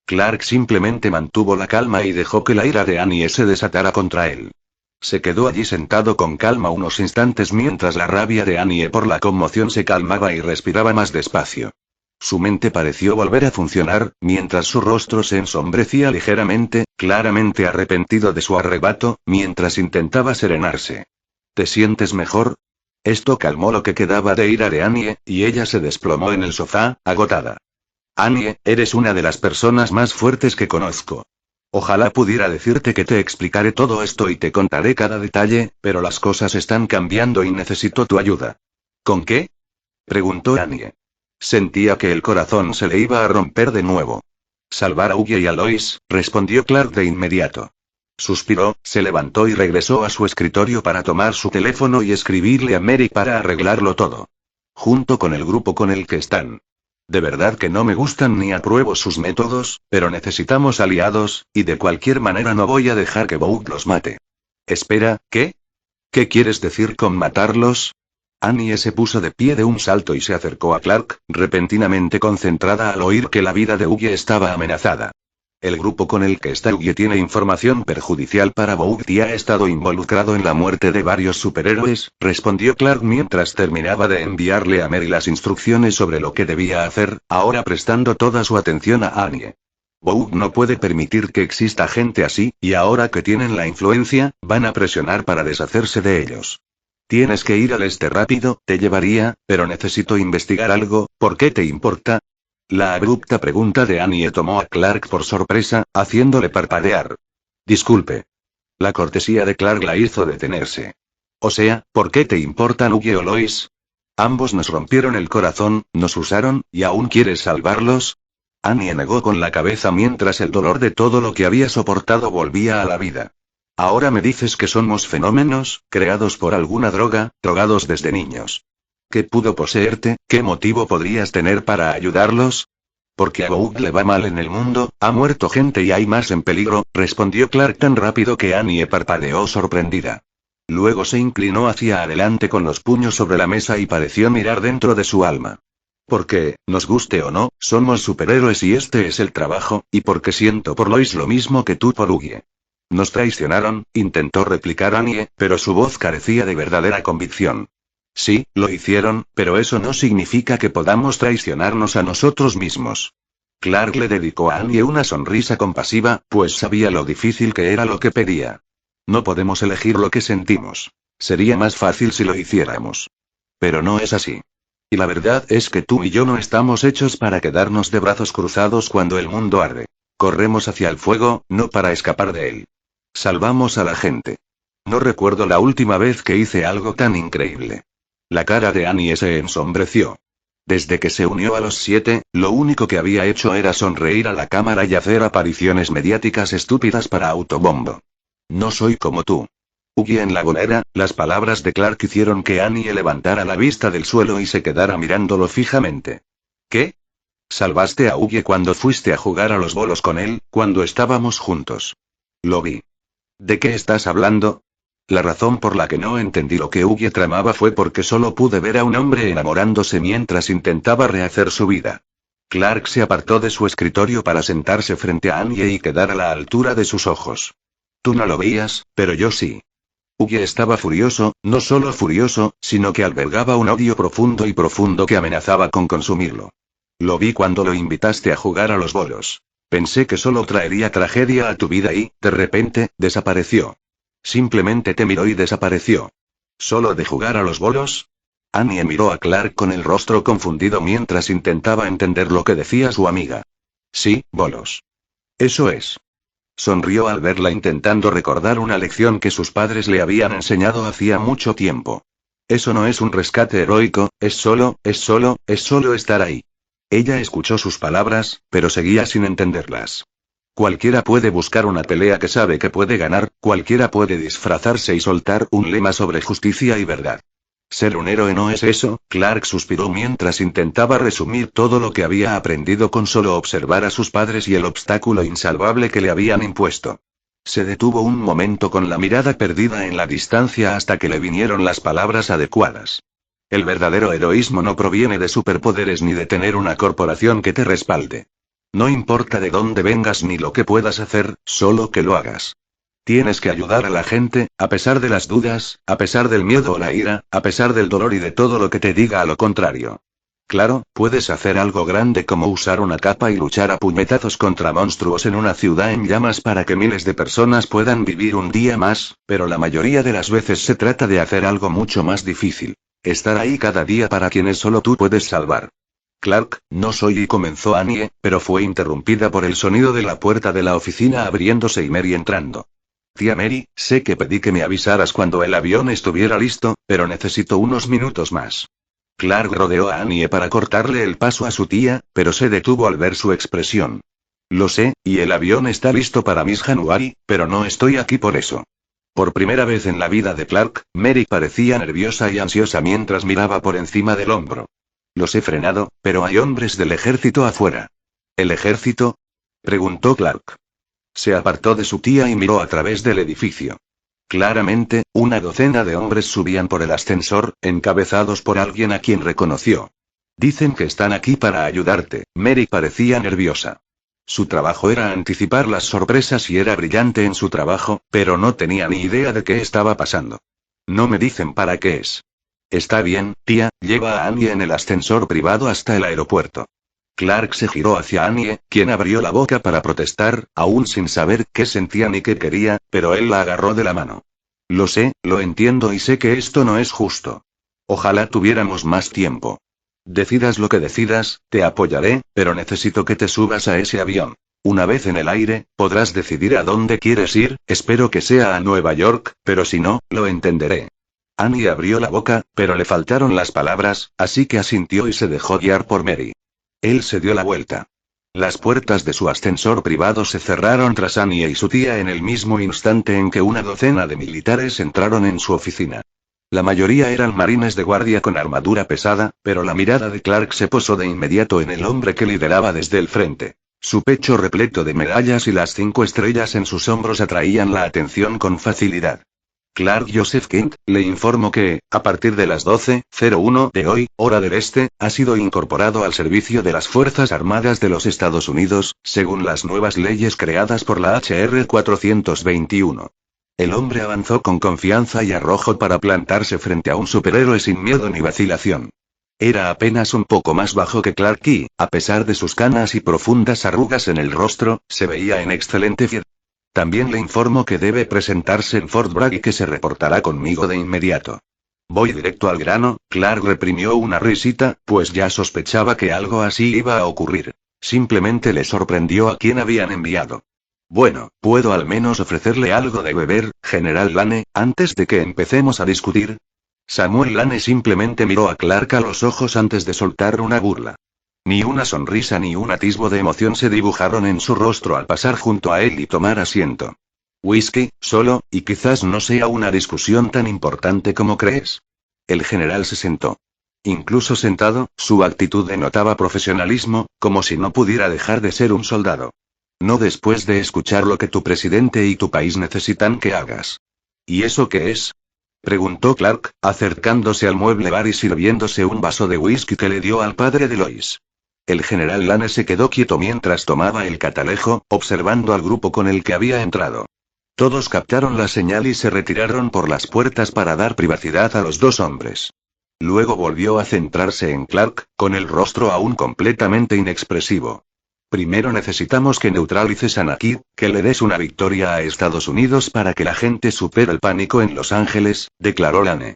Clark simplemente mantuvo la calma y dejó que la ira de Annie se desatara contra él. Se quedó allí sentado con calma unos instantes mientras la rabia de Annie por la conmoción se calmaba y respiraba más despacio. Su mente pareció volver a funcionar, mientras su rostro se ensombrecía ligeramente, claramente arrepentido de su arrebato, mientras intentaba serenarse. ¿Te sientes mejor? Esto calmó lo que quedaba de ira de Annie, y ella se desplomó en el sofá, agotada. Annie, eres una de las personas más fuertes que conozco. Ojalá pudiera decirte que te explicaré todo esto y te contaré cada detalle, pero las cosas están cambiando y necesito tu ayuda. ¿Con qué? Preguntó Annie. Sentía que el corazón se le iba a romper de nuevo. Salvar a Hughie y a Lois, respondió Clark de inmediato. Suspiró, se levantó y regresó a su escritorio para tomar su teléfono y escribirle a Mary para arreglarlo todo. Junto con el grupo con el que están. De verdad que no me gustan ni apruebo sus métodos, pero necesitamos aliados, y de cualquier manera no voy a dejar que Boog los mate. Espera, ¿qué? ¿Qué quieres decir con matarlos? Annie se puso de pie de un salto y se acercó a Clark, repentinamente concentrada al oír que la vida de Hughie estaba amenazada. El grupo con el que está Hughie tiene información perjudicial para Boog y ha estado involucrado en la muerte de varios superhéroes, respondió Clark mientras terminaba de enviarle a Mary las instrucciones sobre lo que debía hacer, ahora prestando toda su atención a Annie. Boog no puede permitir que exista gente así, y ahora que tienen la influencia, van a presionar para deshacerse de ellos. Tienes que ir al este rápido, te llevaría, pero necesito investigar algo, ¿por qué te importa? La abrupta pregunta de Annie tomó a Clark por sorpresa, haciéndole parpadear. Disculpe. La cortesía de Clark la hizo detenerse. O sea, ¿por qué te importan Hughie o Lois? Ambos nos rompieron el corazón, nos usaron, ¿y aún quieres salvarlos? Annie negó con la cabeza mientras el dolor de todo lo que había soportado volvía a la vida. Ahora me dices que somos fenómenos, creados por alguna droga, drogados desde niños. ¿Qué pudo poseerte? ¿Qué motivo podrías tener para ayudarlos? Porque a Boog le va mal en el mundo, ha muerto gente y hay más en peligro, respondió Clark tan rápido que Annie parpadeó sorprendida. Luego se inclinó hacia adelante con los puños sobre la mesa y pareció mirar dentro de su alma. Porque, nos guste o no, somos superhéroes y este es el trabajo, y porque siento por Lois lo mismo que tú por Hughie. Nos traicionaron, intentó replicar Annie, pero su voz carecía de verdadera convicción. Sí, lo hicieron, pero eso no significa que podamos traicionarnos a nosotros mismos. Clark le dedicó a Annie una sonrisa compasiva, pues sabía lo difícil que era lo que pedía. No podemos elegir lo que sentimos. Sería más fácil si lo hiciéramos. Pero no es así. Y la verdad es que tú y yo no estamos hechos para quedarnos de brazos cruzados cuando el mundo arde. Corremos hacia el fuego, no para escapar de él. Salvamos a la gente. No recuerdo la última vez que hice algo tan increíble. La cara de Annie se ensombreció. Desde que se unió a los 7, lo único que había hecho era sonreír a la cámara y hacer apariciones mediáticas estúpidas para autobombo. No soy como tú. Hughie en la golera, las palabras de Clark hicieron que Annie levantara la vista del suelo y se quedara mirándolo fijamente. ¿Qué? Salvaste a Hughie cuando fuiste a jugar a los bolos con él, cuando estábamos juntos. Lo vi. ¿De qué estás hablando? La razón por la que no entendí lo que Hughie tramaba fue porque solo pude ver a un hombre enamorándose mientras intentaba rehacer su vida. Clark se apartó de su escritorio para sentarse frente a Annie y quedar a la altura de sus ojos. Tú no lo veías, pero yo sí. Hughie estaba furioso, no solo furioso, sino que albergaba un odio profundo que amenazaba con consumirlo. Lo vi cuando lo invitaste a jugar a los bolos. Pensé que solo traería tragedia a tu vida y, de repente, desapareció. Simplemente te miró y desapareció. ¿Solo de jugar a los bolos? Annie miró a Clark con el rostro confundido mientras intentaba entender lo que decía su amiga. Sí, bolos. Eso es. Sonrió al verla intentando recordar una lección que sus padres le habían enseñado hacía mucho tiempo. Eso no es un rescate heroico, es solo estar ahí. Ella escuchó sus palabras, pero seguía sin entenderlas. Cualquiera puede buscar una pelea que sabe que puede ganar, cualquiera puede disfrazarse y soltar un lema sobre justicia y verdad. Ser un héroe no es eso, Clark suspiró mientras intentaba resumir todo lo que había aprendido con solo observar a sus padres y el obstáculo insalvable que le habían impuesto. Se detuvo un momento con la mirada perdida en la distancia hasta que le vinieron las palabras adecuadas. El verdadero heroísmo no proviene de superpoderes ni de tener una corporación que te respalde. No importa de dónde vengas ni lo que puedas hacer, solo que lo hagas. Tienes que ayudar a la gente, a pesar de las dudas, a pesar del miedo o la ira, a pesar del dolor y de todo lo que te diga a lo contrario. Claro, puedes hacer algo grande como usar una capa y luchar a puñetazos contra monstruos en una ciudad en llamas para que miles de personas puedan vivir un día más, pero la mayoría de las veces se trata de hacer algo mucho más difícil. Estar ahí cada día para quienes solo tú puedes salvar. Clark, no soy y comenzó Annie, pero fue interrumpida por el sonido de la puerta de la oficina abriéndose y Mary entrando. Tía Mary, sé que pedí que me avisaras cuando el avión estuviera listo, pero necesito unos minutos más. Clark rodeó a Annie para cortarle el paso a su tía, pero se detuvo al ver su expresión. Lo sé, y el avión está listo para Miss January, pero no estoy aquí por eso. Por primera vez en la vida de Clark, Mary parecía nerviosa y ansiosa mientras miraba por encima del hombro. Los he frenado, pero hay hombres del ejército afuera. ¿El ejército? Preguntó Clark. Se apartó de su tía y miró a través del edificio. Claramente, una docena de hombres subían por el ascensor, encabezados por alguien a quien reconoció. Dicen que están aquí para ayudarte. Mary parecía nerviosa. Su trabajo era anticipar las sorpresas y era brillante en su trabajo, pero no tenía ni idea de qué estaba pasando. No me dicen para qué es. Está bien, tía, lleva a Annie en el ascensor privado hasta el aeropuerto. Clark se giró hacia Annie, quien abrió la boca para protestar, aún sin saber qué sentía ni qué quería, pero él la agarró de la mano. Lo sé, lo entiendo y sé que esto no es justo. Ojalá tuviéramos más tiempo. Decidas lo que decidas, te apoyaré, pero necesito que te subas a ese avión. Una vez en el aire, podrás decidir a dónde quieres ir, espero que sea a Nueva York, pero si no, lo entenderé. Annie abrió la boca, pero le faltaron las palabras, así que asintió y se dejó guiar por Mary. Él se dio la vuelta. Las puertas de su ascensor privado se cerraron tras Annie y su tía en el mismo instante en que una docena de militares entraron en su oficina. La mayoría eran marines de guardia con armadura pesada, pero la mirada de Clark se posó de inmediato en el hombre que lideraba desde el frente. Su pecho repleto de medallas y las 5 estrellas en sus hombros atraían la atención con facilidad. Clark Joseph Kent, le informo que, a partir de las 12:01 de hoy, hora del este, ha sido incorporado al servicio de las Fuerzas Armadas de los Estados Unidos, según las nuevas leyes creadas por la HR 421. El hombre avanzó con confianza y arrojo para plantarse frente a un superhéroe sin miedo ni vacilación. Era apenas un poco más bajo que Clark y, a pesar de sus canas y profundas arrugas en el rostro, se veía en excelente forma. También le informo que debe presentarse en Fort Bragg y que se reportará conmigo de inmediato. Voy directo al grano. Clark reprimió una risita, pues ya sospechaba que algo así iba a ocurrir. Simplemente le sorprendió a quien habían enviado. Bueno, puedo al menos ofrecerle algo de beber, General Lane, antes de que empecemos a discutir. Samuel Lane simplemente miró a Clark a los ojos antes de soltar una burla. Ni una sonrisa ni un atisbo de emoción se dibujaron en su rostro al pasar junto a él y tomar asiento. Whisky, solo, y quizás no sea una discusión tan importante como crees. El general se sentó. Incluso sentado, su actitud denotaba profesionalismo, como si no pudiera dejar de ser un soldado. No después de escuchar lo que tu presidente y tu país necesitan que hagas. ¿Y eso qué es? Preguntó Clark, acercándose al mueble bar y sirviéndose un vaso de whisky que le dio al padre de Lois. El general Lane se quedó quieto mientras tomaba el catalejo, observando al grupo con el que había entrado. Todos captaron la señal y se retiraron por las puertas para dar privacidad a los dos hombres. Luego volvió a centrarse en Clark, con el rostro aún completamente inexpresivo. Primero necesitamos que neutralices a Naquid, que le des una victoria a Estados Unidos para que la gente supere el pánico en Los Ángeles, declaró Lane.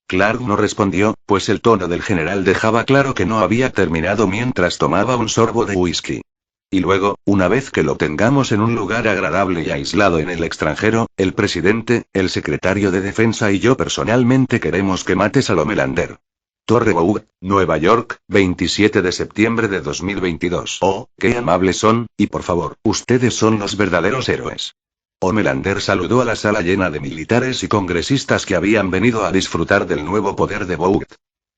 Clark no respondió, pues el tono del general dejaba claro que no había terminado mientras tomaba un sorbo de whisky. Y luego, una vez que lo tengamos en un lugar agradable y aislado en el extranjero, el presidente, el secretario de Defensa y yo personalmente queremos que mates a Homelander. Torre Boug, Nueva York, 27 de septiembre de 2022. Oh, qué amables son, y por favor, ustedes son los verdaderos héroes. Homelander saludó a la sala llena de militares y congresistas que habían venido a disfrutar del nuevo poder de Boug.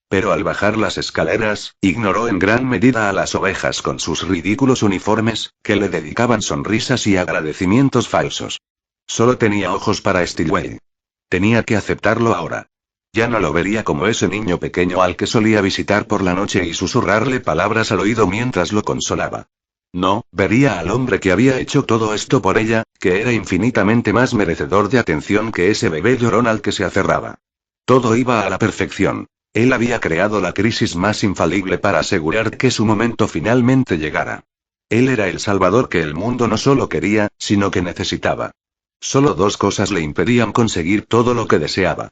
Pero al bajar las escaleras, ignoró en gran medida a las ovejas con sus ridículos uniformes, que le dedicaban sonrisas y agradecimientos falsos. Solo tenía ojos para Steelway. Tenía que aceptarlo ahora. Ya no lo vería como ese niño pequeño al que solía visitar por la noche y susurrarle palabras al oído mientras lo consolaba. No, vería al hombre que había hecho todo esto por ella, que era infinitamente más merecedor de atención que ese bebé llorón al que se aferraba. Todo iba a la perfección. Él había creado la crisis más infalible para asegurar que su momento finalmente llegara. Él era el salvador que el mundo no solo quería, sino que necesitaba. Solo dos cosas le impedían conseguir todo lo que deseaba.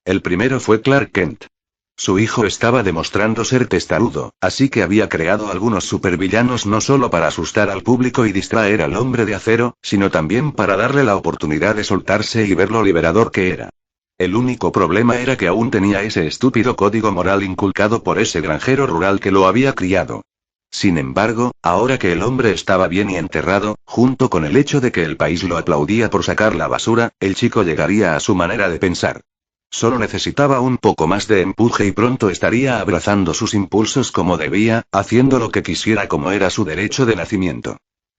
El primero fue Clark Kent. Su hijo estaba demostrando ser testarudo, así que había creado algunos supervillanos no solo para asustar al público y distraer al hombre de acero, sino también para darle la oportunidad de soltarse y ver lo liberador que era. El único problema era que aún tenía ese estúpido código moral inculcado por ese granjero rural que lo había criado. Sin embargo, ahora que el hombre estaba bien y enterrado, junto con el hecho de que el país lo aplaudía por sacar la basura, el chico llegaría a su manera de pensar. Solo necesitaba un poco más de empuje y pronto estaría abrazando sus impulsos como debía, haciendo lo que quisiera como era su derecho de nacimiento.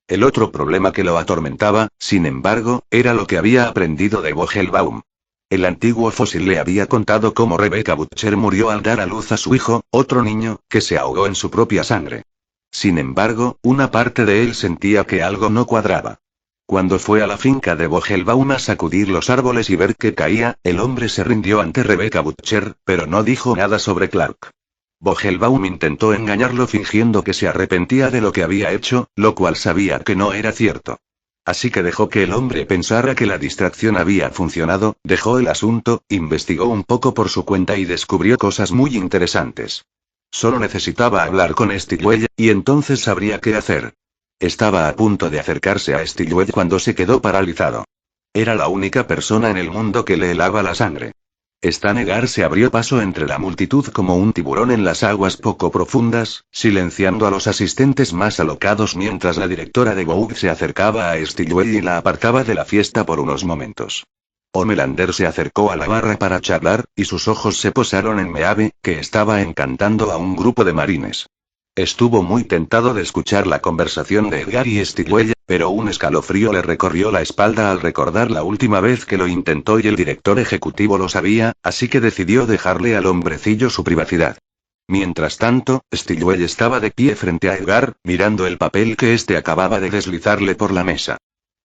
El otro problema que lo atormentaba, sin embargo, era lo que había aprendido de Vogelbaum. El antiguo fósil le había contado cómo Rebecca Butcher murió al dar a luz a su hijo, otro niño, que se ahogó en su propia sangre. Sin embargo, una parte de él sentía que algo no cuadraba. Cuando fue a la finca de Vogelbaum a sacudir los árboles y ver que caía, el hombre se rindió ante Rebecca Butcher, pero no dijo nada sobre Clark. Vogelbaum intentó engañarlo fingiendo que se arrepentía de lo que había hecho, lo cual sabía que no era cierto. Así que dejó que el hombre pensara que la distracción había funcionado, dejó el asunto, investigó un poco por su cuenta y descubrió cosas muy interesantes. Solo necesitaba hablar con Steelway, y entonces sabría qué hacer. Estaba a punto de acercarse a Steelway cuando se quedó paralizado. Era la única persona en el mundo que le helaba la sangre. Stanegar se abrió paso entre la multitud como un tiburón en las aguas poco profundas, silenciando a los asistentes más alocados mientras la directora de Vogue se acercaba a Steelway y la apartaba de la fiesta por unos momentos. Homelander se acercó a la barra para charlar, y sus ojos se posaron en Meave, que estaba encantando a un grupo de marines. Estuvo muy tentado de escuchar la conversación de Edgar y Steelway, pero un escalofrío le recorrió la espalda al recordar la última vez que lo intentó y el director ejecutivo lo sabía, así que decidió dejarle al hombrecillo su privacidad. Mientras tanto, Steelway estaba de pie frente a Edgar, mirando el papel que éste acababa de deslizarle por la mesa.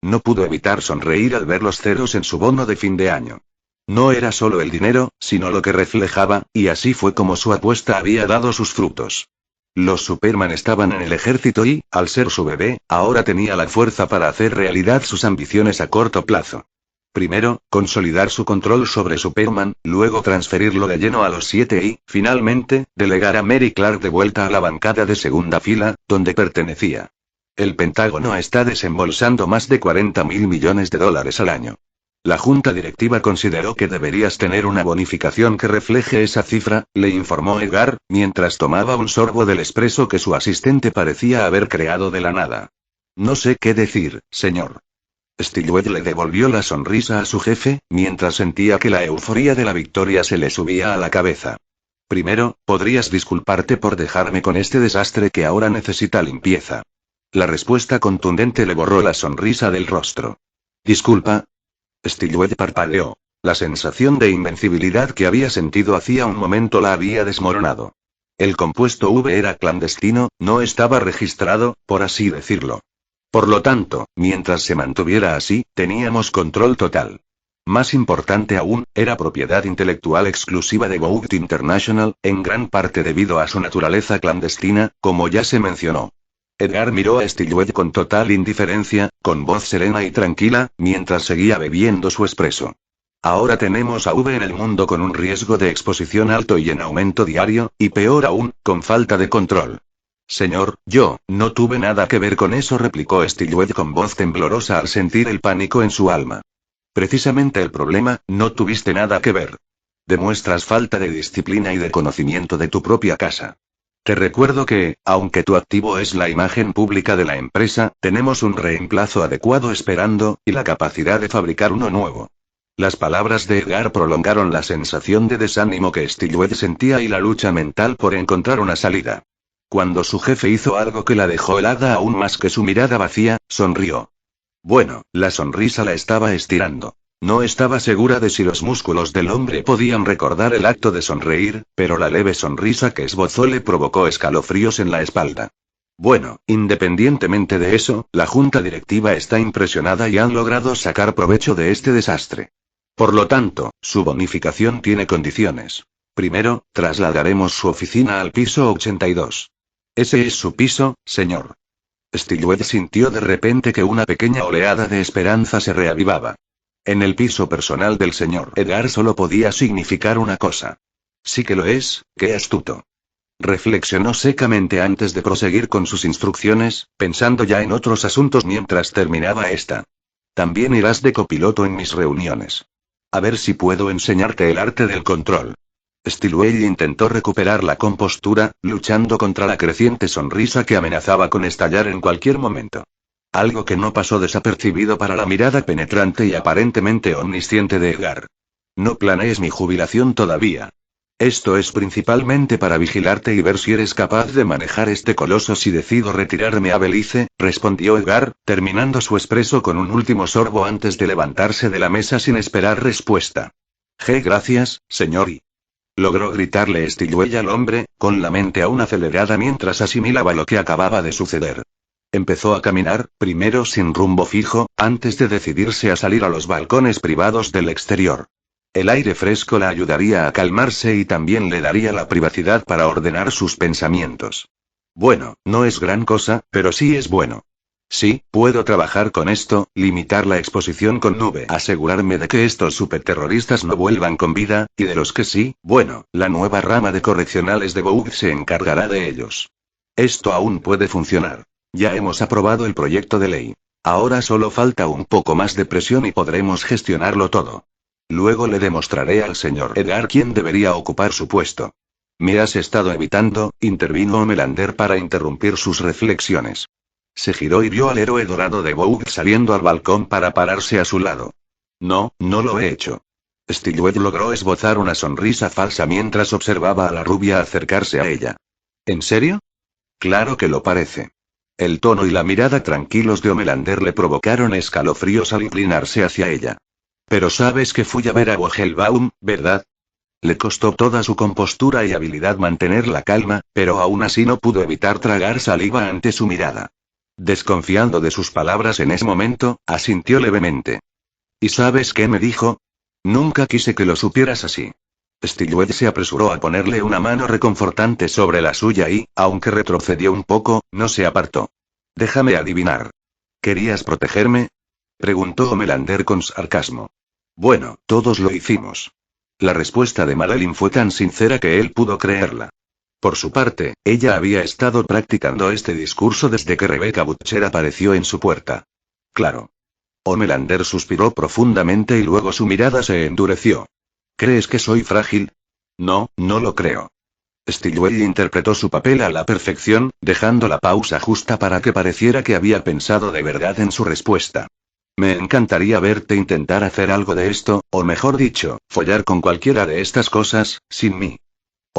No pudo evitar sonreír al ver los ceros en su bono de fin de año. No era solo el dinero, sino lo que reflejaba, y así fue como su apuesta había dado sus frutos. Los Superman estaban en el ejército y, al ser su bebé, ahora tenía la fuerza para hacer realidad sus ambiciones a corto plazo. Primero, consolidar su control sobre Superman, luego transferirlo de lleno a los 7 y, finalmente, delegar a Mary Clark de vuelta a la bancada de segunda fila, donde pertenecía. El Pentágono está desembolsando más de $40.000 millones al año. La junta directiva consideró que deberías tener una bonificación que refleje esa cifra, le informó Edgar, mientras tomaba un sorbo del espresso que su asistente parecía haber creado de la nada. No sé qué decir, señor. Steelway le devolvió la sonrisa a su jefe, mientras sentía que la euforía de la victoria se le subía a la cabeza. Primero, podrías disculparte por dejarme con este desastre que ahora necesita limpieza. La respuesta contundente le borró la sonrisa del rostro. Disculpa. Steelway parpadeó. La sensación de invencibilidad que había sentido hacía un momento la había desmoronado. El compuesto V era clandestino, no estaba registrado, por así decirlo. Por lo tanto, mientras se mantuviera así, teníamos control total. Más importante aún, era propiedad intelectual exclusiva de Bout International, en gran parte debido a su naturaleza clandestina, como ya se mencionó. Edgar miró a Stilwell con total indiferencia, con voz serena y tranquila, mientras seguía bebiendo su espresso. Ahora tenemos a V en el mundo con un riesgo de exposición alto y en aumento diario, y peor aún, con falta de control. Señor, yo no tuve nada que ver con eso, replicó Stilwell con voz temblorosa al sentir el pánico en su alma. Precisamente el problema, no tuviste nada que ver. Demuestras falta de disciplina y de conocimiento de tu propia casa. Te recuerdo que, aunque tu activo es la imagen pública de la empresa, tenemos un reemplazo adecuado esperando, y la capacidad de fabricar uno nuevo. Las palabras de Edgar prolongaron la sensación de desánimo que Stilwell sentía y la lucha mental por encontrar una salida. Cuando su jefe hizo algo que la dejó helada aún más que su mirada vacía, sonrió. Bueno, la sonrisa la estaba estirando. No estaba segura de si los músculos del hombre podían recordar el acto de sonreír, pero la leve sonrisa que esbozó le provocó escalofríos en la espalda. Bueno, independientemente de eso, la junta directiva está impresionada y han logrado sacar provecho de este desastre. Por lo tanto, su bonificación tiene condiciones. Primero, trasladaremos su oficina al piso 82. Ese es su piso, señor. Stilwell sintió de repente que una pequeña oleada de esperanza se reavivaba. En el piso personal del señor Edgar solo podía significar una cosa. Sí que lo es, qué astuto. Reflexionó secamente antes de proseguir con sus instrucciones, pensando ya en otros asuntos mientras terminaba esta. También irás de copiloto en mis reuniones. A ver si puedo enseñarte el arte del control. Stilwell intentó recuperar la compostura, luchando contra la creciente sonrisa que amenazaba con estallar en cualquier momento. Algo que no pasó desapercibido para la mirada penetrante y aparentemente omnisciente de Edgar. No planees mi jubilación todavía. Esto es principalmente para vigilarte y ver si eres capaz de manejar este coloso si decido retirarme a Belice, respondió Edgar, terminando su espresso con un último sorbo antes de levantarse de la mesa sin esperar respuesta. Gracias, señor y. Logró gritarle Stilwell al hombre, con la mente aún acelerada mientras asimilaba lo que acababa de suceder. Empezó a caminar, primero sin rumbo fijo, antes de decidirse a salir a los balcones privados del exterior. El aire fresco la ayudaría a calmarse y también le daría la privacidad para ordenar sus pensamientos. Bueno, no es gran cosa, pero sí es bueno. Sí, puedo trabajar con esto, limitar la exposición con nube, asegurarme de que estos superterroristas no vuelvan con vida, y de los que sí, bueno, la nueva rama de correccionales de Boug se encargará de ellos. Esto aún puede funcionar. Ya hemos aprobado el proyecto de ley. Ahora solo falta un poco más de presión y podremos gestionarlo todo. Luego le demostraré al señor Edgar quién debería ocupar su puesto. Me has estado evitando, intervino Melander para interrumpir sus reflexiones. Se giró y vio al héroe dorado de Boug saliendo al balcón para pararse a su lado. No, no lo he hecho. Stilwell logró esbozar una sonrisa falsa mientras observaba a la rubia acercarse a ella. ¿En serio? Claro que lo parece. El tono y la mirada tranquilos de Melander le provocaron escalofríos al inclinarse hacia ella. Pero sabes que fui a ver a Vogelbaum, ¿verdad? Le costó toda su compostura y habilidad mantener la calma, pero aún así no pudo evitar tragar saliva ante su mirada. Desconfiando de sus palabras en ese momento, asintió levemente. ¿Y sabes qué me dijo? Nunca quise que lo supieras así. Stilwell se apresuró a ponerle una mano reconfortante sobre la suya y, aunque retrocedió un poco, no se apartó. Déjame adivinar. ¿Querías protegerme? Preguntó Melander con sarcasmo. Bueno, todos lo hicimos. La respuesta de Madeline fue tan sincera que él pudo creerla. Por su parte, ella había estado practicando este discurso desde que Rebecca Butcher apareció en su puerta. Claro. Melander suspiró profundamente y luego su mirada se endureció. ¿Crees que soy frágil? No, no lo creo. Stilwell interpretó su papel a la perfección, dejando la pausa justa para que pareciera que había pensado de verdad en su respuesta. Me encantaría verte intentar hacer algo de esto, o mejor dicho, follar con cualquiera de estas cosas, sin mí.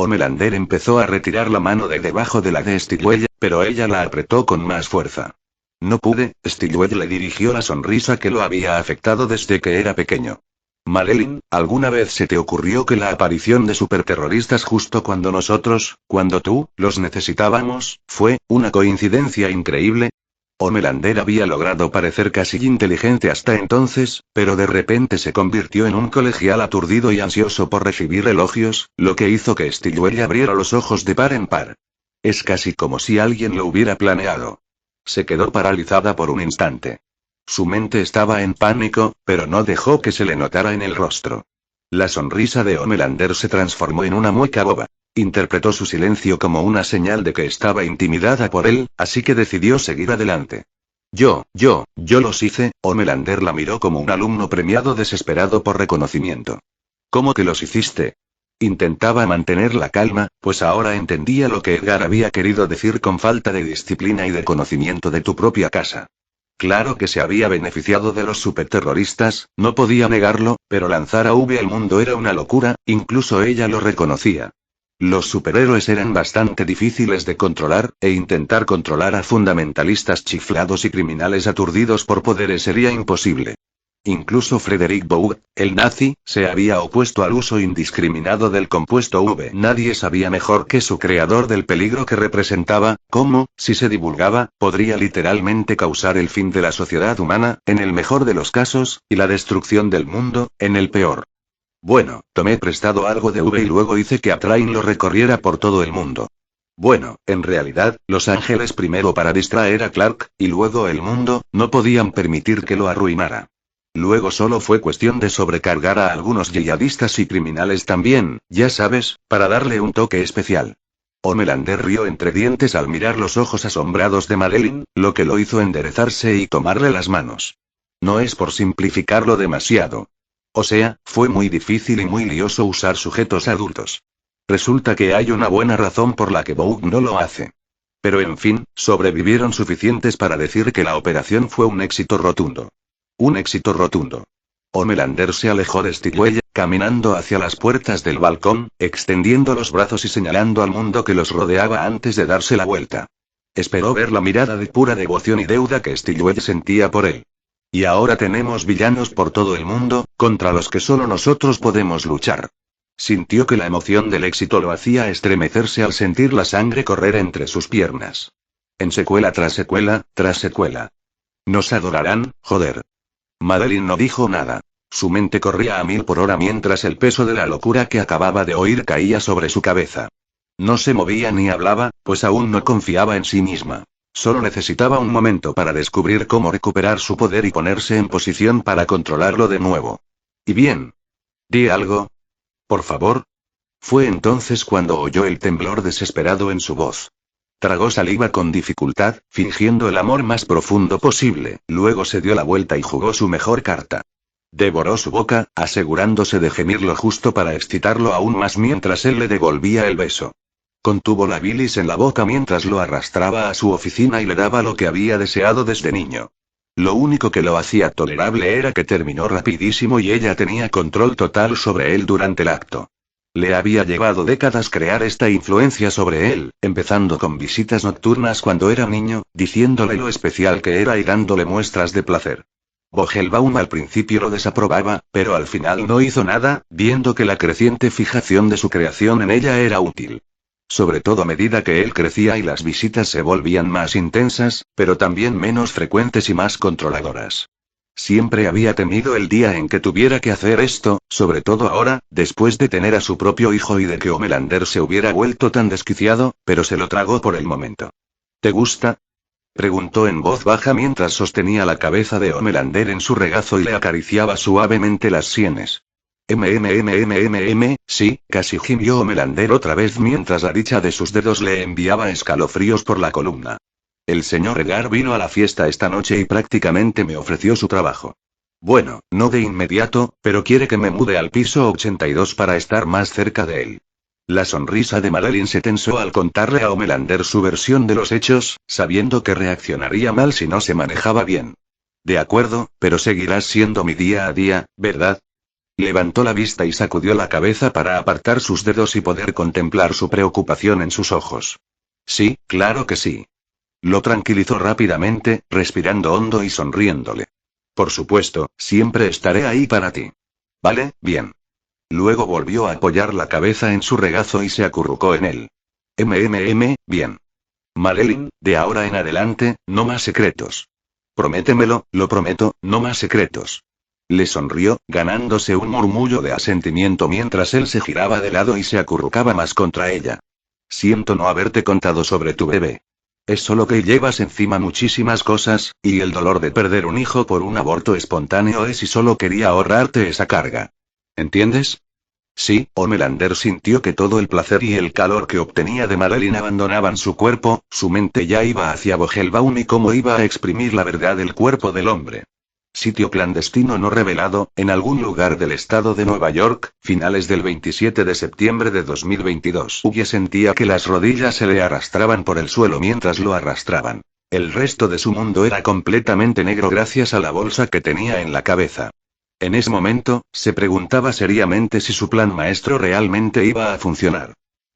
Melander empezó a retirar la mano de debajo de la de Stilwell, pero ella la apretó con más fuerza. No pude, Stilwell le dirigió la sonrisa que lo había afectado desde que era pequeño. Madeline, ¿alguna vez se te ocurrió que la aparición de superterroristas justo cuando nosotros, cuando tú, los necesitábamos, fue una coincidencia increíble? Homelander había logrado parecer casi inteligente hasta entonces, pero de repente se convirtió en un colegial aturdido y ansioso por recibir elogios, lo que hizo que Stillwell abriera los ojos de par en par. Es casi como si alguien lo hubiera planeado. Se quedó paralizada por un instante. Su mente estaba en pánico, pero no dejó que se le notara en el rostro. La sonrisa de Homelander se transformó en una mueca boba. Interpretó su silencio como una señal de que estaba intimidada por él, así que decidió seguir adelante. Yo los hice. Homelander la miró como un alumno premiado desesperado por reconocimiento. ¿Cómo que los hiciste? Intentaba mantener la calma, pues ahora entendía lo que Edgar había querido decir con falta de disciplina y de conocimiento de tu propia casa. Claro que se había beneficiado de los superterroristas, no podía negarlo, pero lanzar a V al mundo era una locura, incluso ella lo reconocía. Los superhéroes eran bastante difíciles de controlar, e intentar controlar a fundamentalistas chiflados y criminales aturdidos por poderes sería imposible. Incluso Frederick Boug, el nazi, se había opuesto al uso indiscriminado del compuesto V. Nadie sabía mejor que su creador del peligro que representaba, cómo, si se divulgaba, podría literalmente causar el fin de la sociedad humana, en el mejor de los casos, y la destrucción del mundo, en el peor. Bueno, tomé prestado algo de V y luego hice que Atrain lo recorriera por todo el mundo. Bueno, en realidad, Los Ángeles primero para distraer a Clark, y luego el mundo, no podían permitir que lo arruinara. Luego solo fue cuestión de sobrecargar a algunos yihadistas y criminales también, ya sabes, para darle un toque especial. Homelander rió entre dientes al mirar los ojos asombrados de Madeline, lo que lo hizo enderezarse y tomarle las manos. No es por simplificarlo demasiado. O sea, fue muy difícil y muy lioso usar sujetos adultos. Resulta que hay una buena razón por la que Boug no lo hace. Pero en fin, sobrevivieron suficientes para decir que la operación fue un éxito rotundo. Un éxito rotundo. Homelander se alejó de Stillwell, caminando hacia las puertas del balcón, extendiendo los brazos y señalando al mundo que los rodeaba antes de darse la vuelta. Esperó ver la mirada de pura devoción y deuda que Stillwell sentía por él. Y ahora tenemos villanos por todo el mundo, contra los que solo nosotros podemos luchar. Sintió que la emoción del éxito lo hacía estremecerse al sentir la sangre correr entre sus piernas. En secuela tras secuela, tras secuela. Nos adorarán, joder. Madeline no dijo nada. Su mente corría a 1000 por hora mientras el peso de la locura que acababa de oír caía sobre su cabeza. No se movía ni hablaba, pues aún no confiaba en sí misma. Solo necesitaba un momento para descubrir cómo recuperar su poder y ponerse en posición para controlarlo de nuevo. ¿Y bien? ¿Di algo? Por favor. Fue entonces cuando oyó el temblor desesperado en su voz. Tragó saliva con dificultad, fingiendo el amor más profundo posible, luego se dio la vuelta y jugó su mejor carta. Devoró su boca, asegurándose de gemir lo justo para excitarlo aún más mientras él le devolvía el beso. Contuvo la bilis en la boca mientras lo arrastraba a su oficina y le daba lo que había deseado desde niño. Lo único que lo hacía tolerable era que terminó rapidísimo y ella tenía control total sobre él durante el acto. Le había llevado décadas crear esta influencia sobre él, empezando con visitas nocturnas cuando era niño, diciéndole lo especial que era y dándole muestras de placer. Vogelbaum al principio lo desaprobaba, pero al final no hizo nada, viendo que la creciente fijación de su creación en ella era útil. Sobre todo a medida que él crecía y las visitas se volvían más intensas, pero también menos frecuentes y más controladoras. Siempre había temido el día en que tuviera que hacer esto, sobre todo ahora, después de tener a su propio hijo y de que Homelander se hubiera vuelto tan desquiciado, pero se lo tragó por el momento. ¿Te gusta? Preguntó en voz baja mientras sostenía la cabeza de Homelander en su regazo y le acariciaba suavemente las sienes. Sí, casi gimió Homelander otra vez mientras la dicha de sus dedos le enviaba escalofríos por la columna. El señor Edgar vino a la fiesta esta noche y prácticamente me ofreció su trabajo. Bueno, no de inmediato, pero quiere que me mude al piso 82 para estar más cerca de él. La sonrisa de Madeline se tensó al contarle a Homelander su versión de los hechos, sabiendo que reaccionaría mal si no se manejaba bien. De acuerdo, pero seguirás siendo mi día a día, ¿verdad? Levantó la vista y sacudió la cabeza para apartar sus dedos y poder contemplar su preocupación en sus ojos. Sí, claro que sí. Lo tranquilizó rápidamente, respirando hondo y sonriéndole. Por supuesto, siempre estaré ahí para ti. Vale, bien. Luego volvió a apoyar la cabeza en su regazo y se acurrucó en él. Bien. Marilyn, de ahora en adelante, no más secretos. Prométemelo, lo prometo, no más secretos. Le sonrió, ganándose un murmullo de asentimiento mientras él se giraba de lado y se acurrucaba más contra ella. Siento no haberte contado sobre tu bebé. Es solo que llevas encima muchísimas cosas, y el dolor de perder un hijo por un aborto espontáneo es y solo quería ahorrarte esa carga. ¿Entiendes? Sí, Homelander sintió que todo el placer y el calor que obtenía de Marilyn abandonaban su cuerpo, su mente ya iba hacia Vogelbaum y cómo iba a exprimir la verdad del cuerpo del hombre. Sitio clandestino no revelado, en algún lugar del estado de Nueva York, finales del 27 de septiembre de 2022. Huye sentía que las rodillas se le arrastraban por el suelo mientras lo arrastraban. El resto de su mundo era completamente negro gracias a la bolsa que tenía en la cabeza. En ese momento, se preguntaba seriamente si su plan maestro realmente iba a funcionar.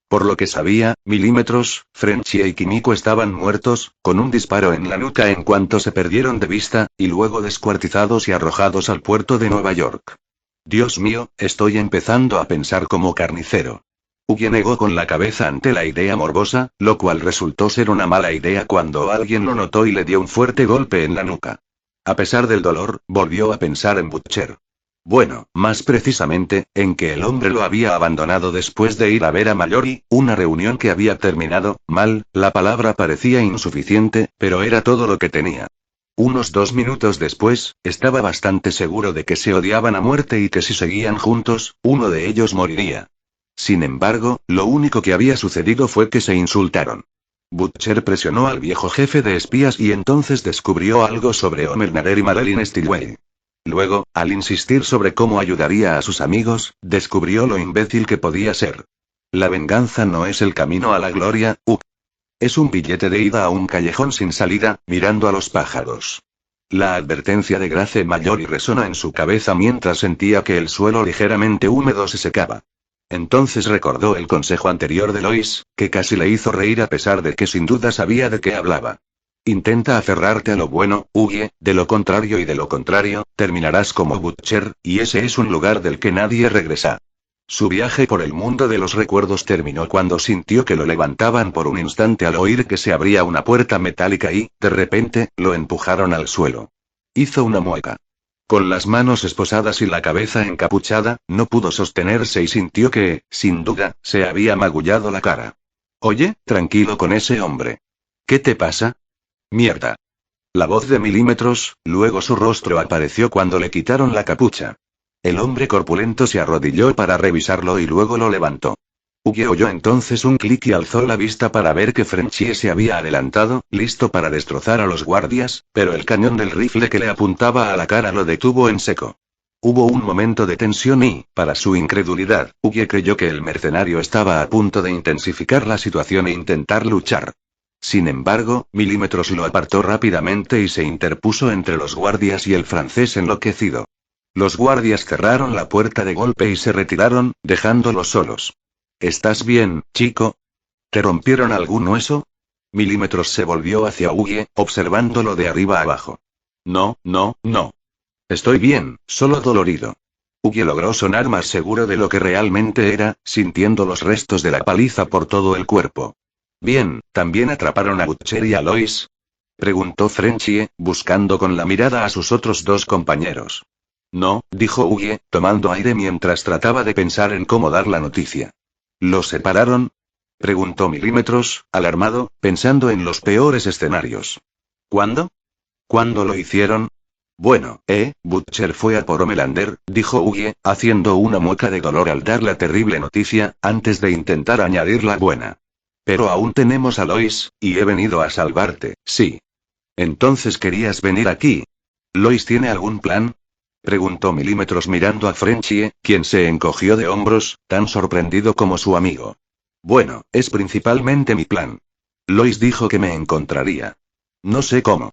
Por lo que sabía, Milímetros, Frenchie y Kimiko estaban muertos, con un disparo en la nuca en cuanto se perdieron de vista, y luego descuartizados y arrojados al puerto de Nueva York. Dios mío, estoy empezando a pensar como carnicero. Huye negó con la cabeza ante la idea morbosa, lo cual resultó ser una mala idea cuando alguien lo notó y le dio un fuerte golpe en la nuca. A pesar del dolor, volvió a pensar en Butcher. Bueno, más precisamente, en que el hombre lo había abandonado después de ir a ver a Mallory, una reunión que había terminado mal, la palabra parecía insuficiente, pero era todo lo que tenía. Unos 2 minutos después, estaba bastante seguro de que se odiaban a muerte y que si seguían juntos, uno de ellos moriría. Sin embargo, lo único que había sucedido fue que se insultaron. Butcher presionó al viejo jefe de espías y entonces descubrió algo sobre Homelander y Marilyn Stillwell. Luego, al insistir sobre cómo ayudaría a sus amigos, descubrió lo imbécil que podía ser. La venganza no es el camino a la gloria, es un billete de ida a un callejón sin salida, mirando a los pájaros. La advertencia de Grace Mallory resonó en su cabeza mientras sentía que el suelo ligeramente húmedo se secaba. Entonces recordó el consejo anterior de Lois, que casi le hizo reír a pesar de que sin duda sabía de qué hablaba. Intenta aferrarte a lo bueno, huye, de lo contrario, terminarás como Butcher, y ese es un lugar del que nadie regresa. Su viaje por el mundo de los recuerdos terminó cuando sintió que lo levantaban por un instante al oír que se abría una puerta metálica y, de repente, lo empujaron al suelo. Hizo una mueca. Con las manos esposadas y la cabeza encapuchada, no pudo sostenerse y sintió que, sin duda, se había magullado la cara. Oye, tranquilo con ese hombre. ¿Qué te pasa? Mierda. La voz de Milímetros, luego su rostro apareció cuando le quitaron la capucha. El hombre corpulento se arrodilló para revisarlo y luego lo levantó. Huye oyó entonces un clic y alzó la vista para ver que Frenchie se había adelantado, listo para destrozar a los guardias, pero el cañón del rifle que le apuntaba a la cara lo detuvo en seco. Hubo un momento de tensión y, para su incredulidad, Huye creyó que el mercenario estaba a punto de intensificar la situación e intentar luchar. Sin embargo, Milímetros lo apartó rápidamente y se interpuso entre los guardias y el francés enloquecido. Los guardias cerraron la puerta de golpe y se retiraron, dejándolos solos. ¿Estás bien, chico? ¿Te rompieron algún hueso? Milímetros se volvió hacia Huye, observándolo de arriba abajo. No. Estoy bien, solo dolorido. Huye logró sonar más seguro de lo que realmente era, sintiendo los restos de la paliza por todo el cuerpo. Bien, ¿también atraparon a Butcher y a Lois? Preguntó Frenchie, buscando con la mirada a sus otros dos compañeros. No, dijo Huye, tomando aire mientras trataba de pensar en cómo dar la noticia. ¿Los separaron? Preguntó Milímetros, alarmado, pensando en los peores escenarios. ¿Cuándo? ¿Cuándo lo hicieron? Bueno, Butcher fue a por Homelander, dijo Huye, haciendo una mueca de dolor al dar la terrible noticia, antes de intentar añadir la buena. Pero aún tenemos a Lois, y he venido a salvarte, sí. Entonces querías venir aquí. ¿Lois tiene algún plan? Preguntó Milímetros mirando a Frenchie, quien se encogió de hombros, tan sorprendido como su amigo. Bueno, es principalmente mi plan. Lois dijo que me encontraría. No sé cómo.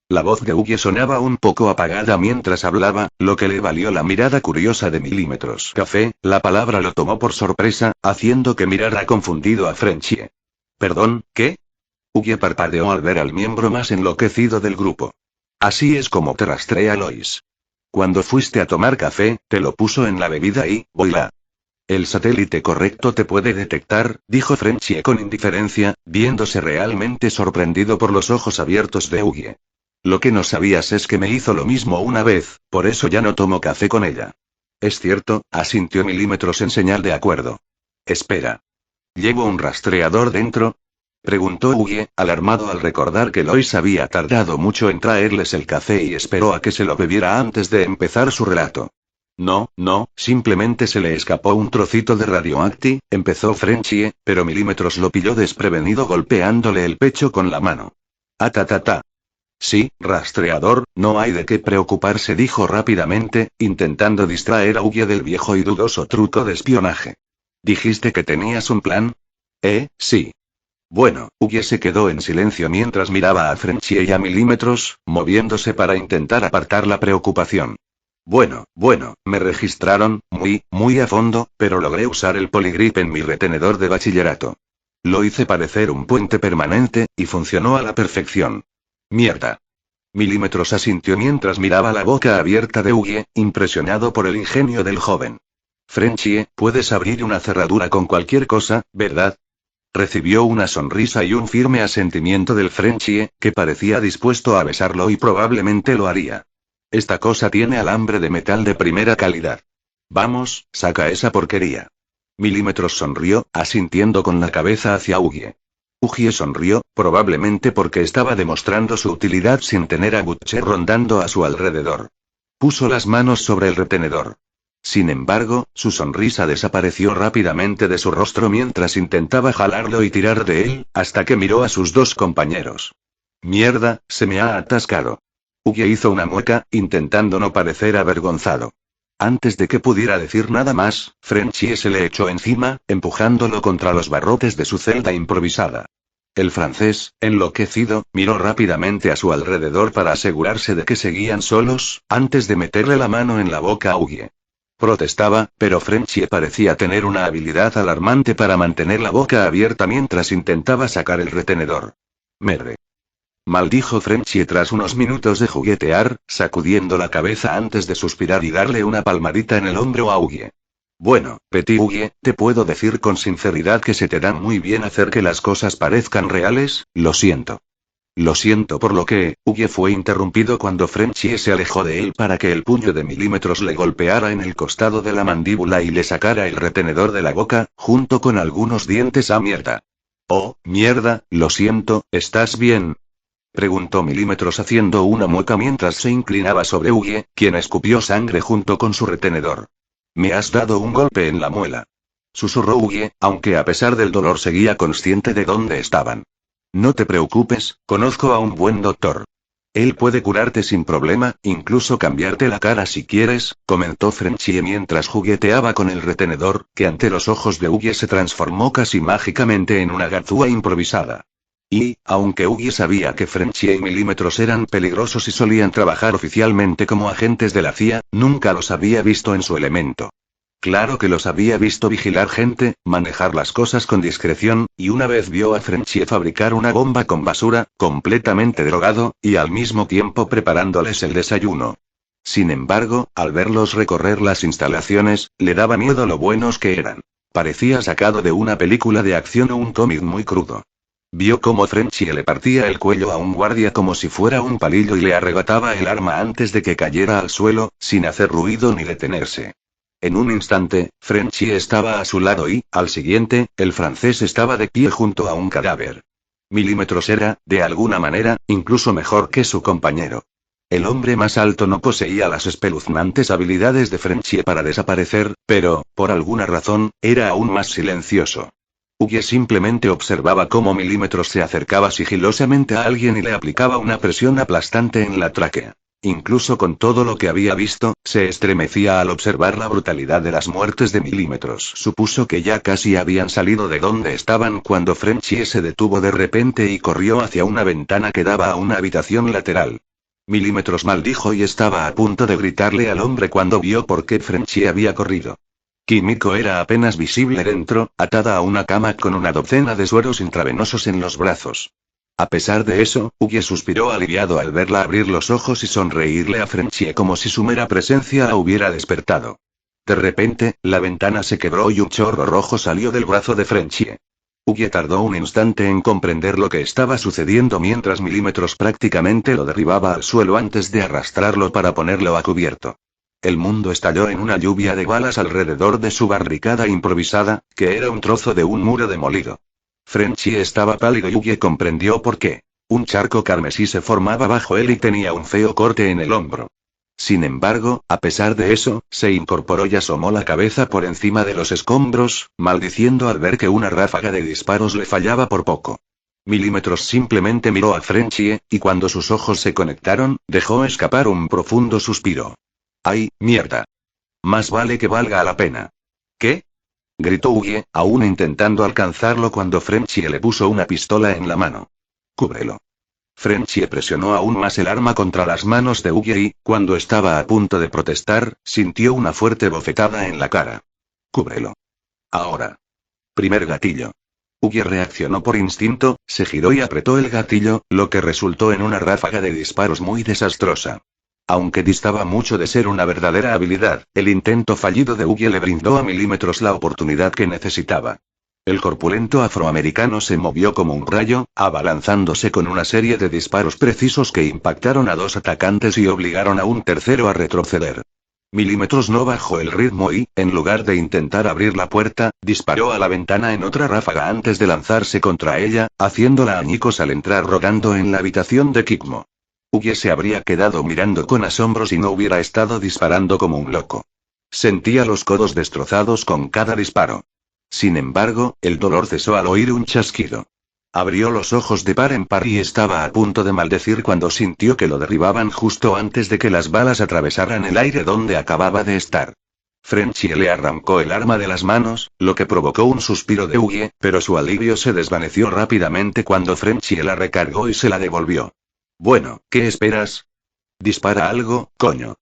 La voz de Huye sonaba un poco apagada mientras hablaba, lo que le valió la mirada curiosa de Milímetros. Café, la palabra lo tomó por sorpresa, haciendo que mirara confundido a Frenchie. ¿Perdón, qué? Huye parpadeó al ver al miembro más enloquecido del grupo. Así es como te rastrea Lois. Cuando fuiste a tomar café, te lo puso en la bebida y, voila. El satélite correcto te puede detectar, dijo Frenchie con indiferencia, viéndose realmente sorprendido por los ojos abiertos de Ugie. Lo que no sabías es que me hizo lo mismo una vez, por eso ya no tomo café con ella. Es cierto, asintió Milímetros en señal de acuerdo. Espera. ¿Llevo un rastreador dentro? Preguntó Ugie, alarmado al recordar que Lois había tardado mucho en traerles el café y esperó a que se lo bebiera antes de empezar su relato. No, no, simplemente se le escapó un trocito de radioacti, empezó Frenchie, pero Milímetros lo pilló desprevenido golpeándole el pecho con la mano. Ah, ta, ta, ta. Sí, rastreador, no hay de qué preocuparse, dijo rápidamente, intentando distraer a Ugie del viejo y dudoso truco de espionaje. ¿Dijiste que tenías un plan? Sí. Bueno, Ugie se quedó en silencio mientras miraba a Frenchie y a Milímetros, moviéndose para intentar apartar la preocupación. Bueno, me registraron, muy a fondo, pero logré usar el poligrip en mi retenedor de bachillerato. Lo hice parecer un puente permanente, y funcionó a la perfección. Mierda. Milímetros asintió mientras miraba la boca abierta de Ugie, impresionado por el ingenio del joven. Frenchie, puedes abrir una cerradura con cualquier cosa, ¿verdad? Recibió una sonrisa y un firme asentimiento del Frenchie, que parecía dispuesto a besarlo y probablemente lo haría. Esta cosa tiene alambre de metal de primera calidad. Vamos, saca esa porquería. Milímetros sonrió, asintiendo con la cabeza hacia Ugie. Ugie sonrió, probablemente porque estaba demostrando su utilidad sin tener a Butcher rondando a su alrededor. Puso las manos sobre el retenedor. Sin embargo, su sonrisa desapareció rápidamente de su rostro mientras intentaba jalarlo y tirar de él, hasta que miró a sus dos compañeros. Mierda, se me ha atascado. Ugie hizo una mueca, intentando no parecer avergonzado. Antes de que pudiera decir nada más, Frenchie se le echó encima, empujándolo contra los barrotes de su celda improvisada. El francés, enloquecido, miró rápidamente a su alrededor para asegurarse de que seguían solos, antes de meterle la mano en la boca a Ugie. Protestaba, pero Frenchie parecía tener una habilidad alarmante para mantener la boca abierta mientras intentaba sacar el retenedor. Merde. Maldijo Frenchie tras unos minutos de juguetear, sacudiendo la cabeza antes de suspirar y darle una palmadita en el hombro a Ugie. Bueno, Petit Ugie, te puedo decir con sinceridad que se te da muy bien hacer que las cosas parezcan reales, lo siento. Lo siento por lo que, Ugie fue interrumpido cuando Frenchie se alejó de él para que el puño de Milímetros le golpeara en el costado de la mandíbula y le sacara el retenedor de la boca, junto con algunos dientes a mierda. Oh, mierda, lo siento, ¿estás bien? Preguntó Milímetros haciendo una mueca mientras se inclinaba sobre Ugie, quien escupió sangre junto con su retenedor. Me has dado un golpe en la muela. Susurró Ugie, aunque a pesar del dolor seguía consciente de dónde estaban. No te preocupes, conozco a un buen doctor. Él puede curarte sin problema, incluso cambiarte la cara si quieres, comentó Frenchie mientras jugueteaba con el retenedor, que ante los ojos de Ugie se transformó casi mágicamente en una ganzúa improvisada. Y, aunque Ugie sabía que Frenchie y Milímetros eran peligrosos y solían trabajar oficialmente como agentes de la CIA, nunca los había visto en su elemento. Claro que los había visto vigilar gente, manejar las cosas con discreción, y una vez vio a Frenchie fabricar una bomba con basura, completamente drogado, y al mismo tiempo preparándoles el desayuno. Sin embargo, al verlos recorrer las instalaciones, le daba miedo lo buenos que eran. Parecía sacado de una película de acción o un cómic muy crudo. Vio cómo Frenchie le partía el cuello a un guardia como si fuera un palillo y le arrebataba el arma antes de que cayera al suelo, sin hacer ruido ni detenerse. En un instante, Frenchie estaba a su lado y, al siguiente, el francés estaba de pie junto a un cadáver. Milímetros era, de alguna manera, incluso mejor que su compañero. El hombre más alto no poseía las espeluznantes habilidades de Frenchie para desaparecer, pero, por alguna razón, era aún más silencioso. Ugie simplemente observaba cómo Milímetros se acercaba sigilosamente a alguien y le aplicaba una presión aplastante en la tráquea. Incluso con todo lo que había visto, se estremecía al observar la brutalidad de las muertes de Milímetros. Supuso que ya casi habían salido de donde estaban cuando Frenchie se detuvo de repente y corrió hacia una ventana que daba a una habitación lateral. Milímetros maldijo y estaba a punto de gritarle al hombre cuando vio por qué Frenchie había corrido. Kimiko era apenas visible dentro, atada a una cama con una docena de sueros intravenosos en los brazos. A pesar de eso, Ugie suspiró aliviado al verla abrir los ojos y sonreírle a Frenchie como si su mera presencia la hubiera despertado. De repente, la ventana se quebró y un chorro rojo salió del brazo de Frenchie. Ugie tardó un instante en comprender lo que estaba sucediendo mientras Milímetros prácticamente lo derribaba al suelo antes de arrastrarlo para ponerlo a cubierto. El mundo estalló en una lluvia de balas alrededor de su barricada improvisada, que era un trozo de un muro demolido. Frenchie estaba pálido y Ugie comprendió por qué. Un charco carmesí se formaba bajo él y tenía un feo corte en el hombro. Sin embargo, a pesar de eso, se incorporó y asomó la cabeza por encima de los escombros, maldiciendo al ver que una ráfaga de disparos le fallaba por poco. Milímetros simplemente miró a Frenchie, y cuando sus ojos se conectaron, dejó escapar un profundo suspiro. ¡Ay, mierda! Más vale que valga la pena. ¿Qué? Gritó Ugie, aún intentando alcanzarlo cuando Frenchie le puso una pistola en la mano. Cúbrelo. Frenchie presionó aún más el arma contra las manos de Ugie y, cuando estaba a punto de protestar, sintió una fuerte bofetada en la cara. Cúbrelo. Ahora. Primer gatillo. Ugie reaccionó por instinto, se giró y apretó el gatillo, lo que resultó en una ráfaga de disparos muy desastrosa. Aunque distaba mucho de ser una verdadera habilidad, el intento fallido de Ugie le brindó a Milímetros la oportunidad que necesitaba. El corpulento afroamericano se movió como un rayo, abalanzándose con una serie de disparos precisos que impactaron a dos atacantes y obligaron a un tercero a retroceder. Milímetros no bajó el ritmo y, en lugar de intentar abrir la puerta, disparó a la ventana en otra ráfaga antes de lanzarse contra ella, haciéndola añicos al entrar rodando en la habitación de Kikmo. Ugie se habría quedado mirando con asombro si no hubiera estado disparando como un loco. Sentía los codos destrozados con cada disparo. Sin embargo, el dolor cesó al oír un chasquido. Abrió los ojos de par en par y estaba a punto de maldecir cuando sintió que lo derribaban justo antes de que las balas atravesaran el aire donde acababa de estar. Frenchie le arrancó el arma de las manos, lo que provocó un suspiro de Ugie, pero su alivio se desvaneció rápidamente cuando Frenchie la recargó y se la devolvió. Bueno, ¿qué esperas? Dispara algo, coño.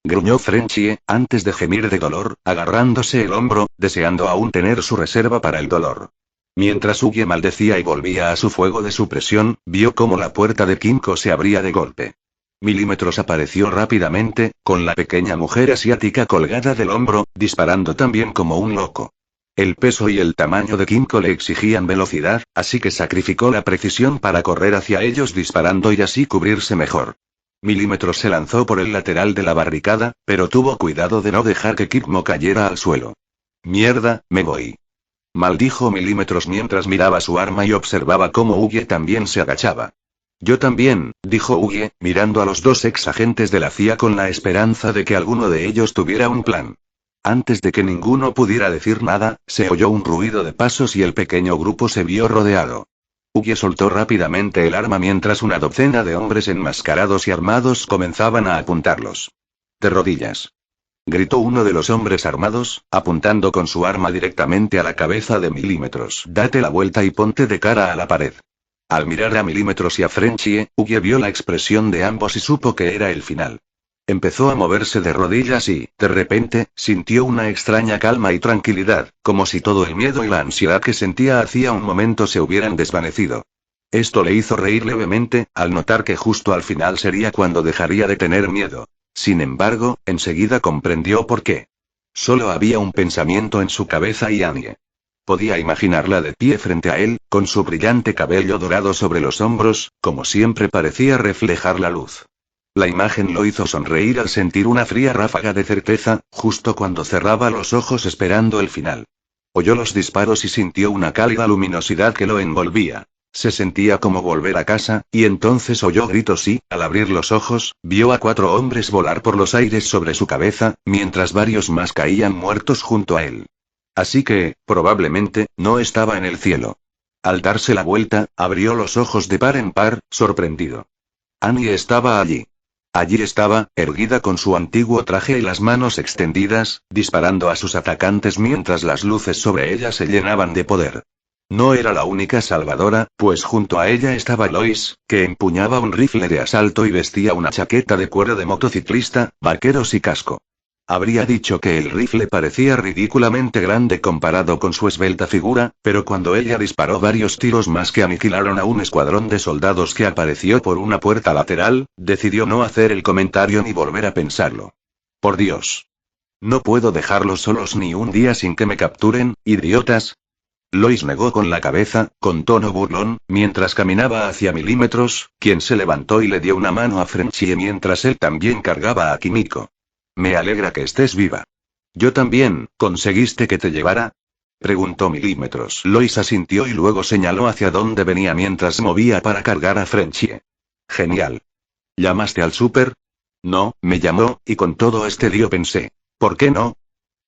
Gruñó Frenchie, antes de gemir de dolor, agarrándose el hombro, deseando aún tener su reserva para el dolor. Mientras Ugie maldecía y volvía a su fuego de supresión, vio cómo la puerta de Kimco se abría de golpe. Milímetros apareció rápidamente, con la pequeña mujer asiática colgada del hombro, disparando también como un loco. El peso y el tamaño de Kimco le exigían velocidad, así que sacrificó la precisión para correr hacia ellos disparando y así cubrirse mejor. Milímetros se lanzó por el lateral de la barricada, pero tuvo cuidado de no dejar que Kikmo cayera al suelo. Mierda, me voy. Maldijo Milímetros mientras miraba su arma y observaba cómo Ugie también se agachaba. Yo también, dijo Ugie, mirando a los dos ex agentes de la CIA con la esperanza de que alguno de ellos tuviera un plan. Antes de que ninguno pudiera decir nada, se oyó un ruido de pasos y el pequeño grupo se vio rodeado. Ugie soltó rápidamente el arma mientras una docena de hombres enmascarados y armados comenzaban a apuntarlos. De rodillas. Gritó uno de los hombres armados, apuntando con su arma directamente a la cabeza de Milímetros. Date la vuelta y ponte de cara a la pared. Al mirar a Milímetros y a Frenchie, Ugie vio la expresión de ambos y supo que era el final. Empezó a moverse de rodillas y, de repente, sintió una extraña calma y tranquilidad, como si todo el miedo y la ansiedad que sentía hacía un momento se hubieran desvanecido. Esto le hizo reír levemente, al notar que justo al final sería cuando dejaría de tener miedo. Sin embargo, enseguida comprendió por qué. Solo había un pensamiento en su cabeza y Annie. Podía imaginarla de pie frente a él, con su brillante cabello dorado sobre los hombros, como siempre parecía reflejar la luz. La imagen lo hizo sonreír al sentir una fría ráfaga de certeza, justo cuando cerraba los ojos esperando el final. Oyó los disparos y sintió una cálida luminosidad que lo envolvía. Se sentía como volver a casa, y entonces oyó gritos y, al abrir los ojos, vio a 4 hombres volar por los aires sobre su cabeza, mientras varios más caían muertos junto a él. Así que, probablemente, no estaba en el cielo. Al darse la vuelta, abrió los ojos de par en par, sorprendido. Annie estaba allí. Allí estaba, erguida con su antiguo traje y las manos extendidas, disparando a sus atacantes mientras las luces sobre ella se llenaban de poder. No era la única salvadora, pues junto a ella estaba Lois, que empuñaba un rifle de asalto y vestía una chaqueta de cuero de motociclista, vaqueros y casco. Habría dicho que el rifle parecía ridículamente grande comparado con su esbelta figura, pero cuando ella disparó varios tiros más que aniquilaron a un escuadrón de soldados que apareció por una puerta lateral, decidió no hacer el comentario ni volver a pensarlo. Por Dios. No puedo dejarlos solos ni un día sin que me capturen, idiotas. Lois negó con la cabeza, con tono burlón, mientras caminaba hacia Milímetros, quien se levantó y le dio una mano a Frenchie mientras él también cargaba a Kimiko. Me alegra que estés viva. Yo también, ¿conseguiste que te llevara? Preguntó Milímetros. Lois asintió y luego señaló hacia dónde venía mientras movía para cargar a Frenchie. Genial. ¿Llamaste al súper? No, me llamó, y con todo este lío pensé. ¿Por qué no?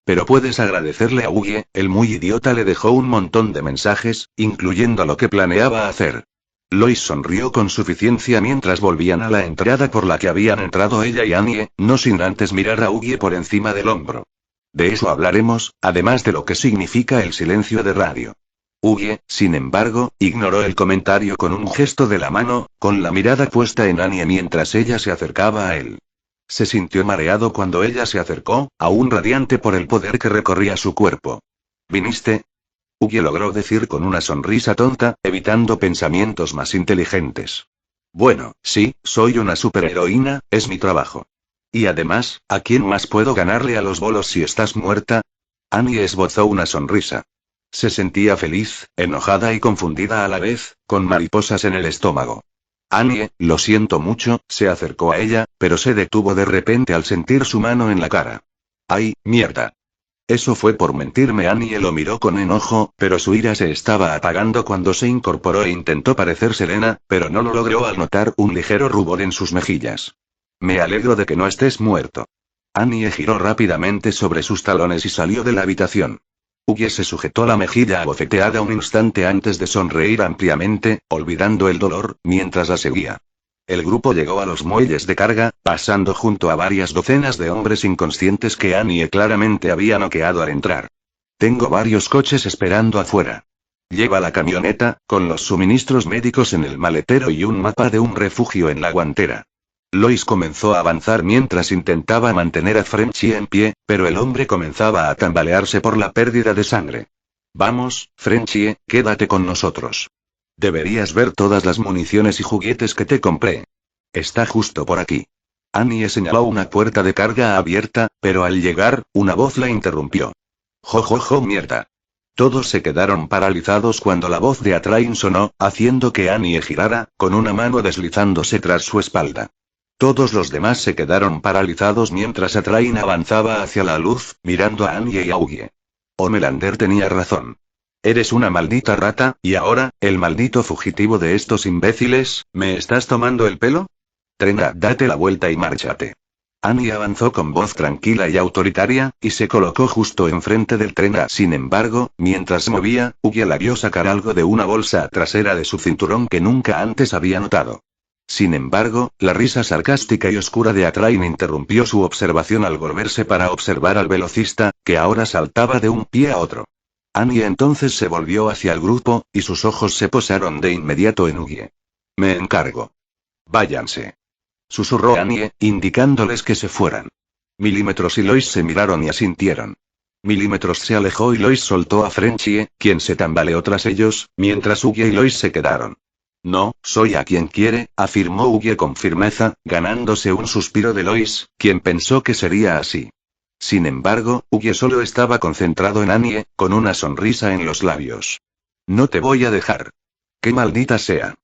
Pero puedes agradecerle a Ugie, el muy idiota le dejó un montón de mensajes, incluyendo lo que planeaba hacer. Lois sonrió con suficiencia mientras volvían a la entrada por la que habían entrado ella y Annie, no sin antes mirar a Ugie por encima del hombro. De eso hablaremos, además de lo que significa el silencio de radio. Ugie, sin embargo, ignoró el comentario con un gesto de la mano, con la mirada puesta en Annie mientras ella se acercaba a él. Se sintió mareado cuando ella se acercó, aún radiante por el poder que recorría su cuerpo. ¿Viniste? Ugie logró decir con una sonrisa tonta, evitando pensamientos más inteligentes. Bueno, sí, soy una superheroína, es mi trabajo. Y además, ¿a quién más puedo ganarle a los bolos si estás muerta? Annie esbozó una sonrisa. Se sentía feliz, enojada y confundida a la vez, con mariposas en el estómago. Annie, lo siento mucho, se acercó a ella, pero se detuvo de repente al sentir su mano en la cara. ¡Ay, mierda! Eso fue por mentirme. Annie lo miró con enojo, pero su ira se estaba apagando cuando se incorporó e intentó parecer serena, pero no lo logró al notar un ligero rubor en sus mejillas. Me alegro de que no estés muerto. Annie giró rápidamente sobre sus talones y salió de la habitación. Ugie se sujetó la mejilla abofeteada un instante antes de sonreír ampliamente, olvidando el dolor, mientras la seguía. El grupo llegó a los muelles de carga, pasando junto a varias docenas de hombres inconscientes que Annie claramente había noqueado al entrar. Tengo varios coches esperando afuera. Lleva la camioneta, con los suministros médicos en el maletero y un mapa de un refugio en la guantera. Lois comenzó a avanzar mientras intentaba mantener a Frenchie en pie, pero el hombre comenzaba a tambalearse por la pérdida de sangre. Vamos, Frenchie, quédate con nosotros. Deberías ver todas las municiones y juguetes que te compré. Está justo por aquí. Annie señaló una puerta de carga abierta, pero al llegar, una voz la interrumpió. ¡Jo, mierda! Todos se quedaron paralizados cuando la voz de Atrain sonó, haciendo que Annie girara, con una mano deslizándose tras su espalda. Todos los demás se quedaron paralizados mientras Atrain avanzaba hacia la luz, mirando a Annie y a Ugie. Homelander tenía razón. Eres una maldita rata, y ahora, el maldito fugitivo de estos imbéciles, ¿me estás tomando el pelo? Trena, date la vuelta y márchate. Annie avanzó con voz tranquila y autoritaria, y se colocó justo enfrente del Trena. Sin embargo, mientras se movía, Ugie la vio sacar algo de una bolsa trasera de su cinturón que nunca antes había notado. Sin embargo, la risa sarcástica y oscura de Atrain interrumpió su observación al volverse para observar al velocista, que ahora saltaba de un pie a otro. Annie entonces se volvió hacia el grupo, y sus ojos se posaron de inmediato en Ugie. Me encargo. Váyanse. Susurró Annie, indicándoles que se fueran. Milímetros y Lois se miraron y asintieron. Milímetros se alejó y Lois soltó a Frenchie, quien se tambaleó tras ellos, mientras Ugie y Lois se quedaron. No, soy a quien quiere, afirmó Ugie con firmeza, ganándose un suspiro de Lois, quien pensó que sería así. Sin embargo, Ugie solo estaba concentrado en Annie, con una sonrisa en los labios. No te voy a dejar. ¡Qué maldita sea!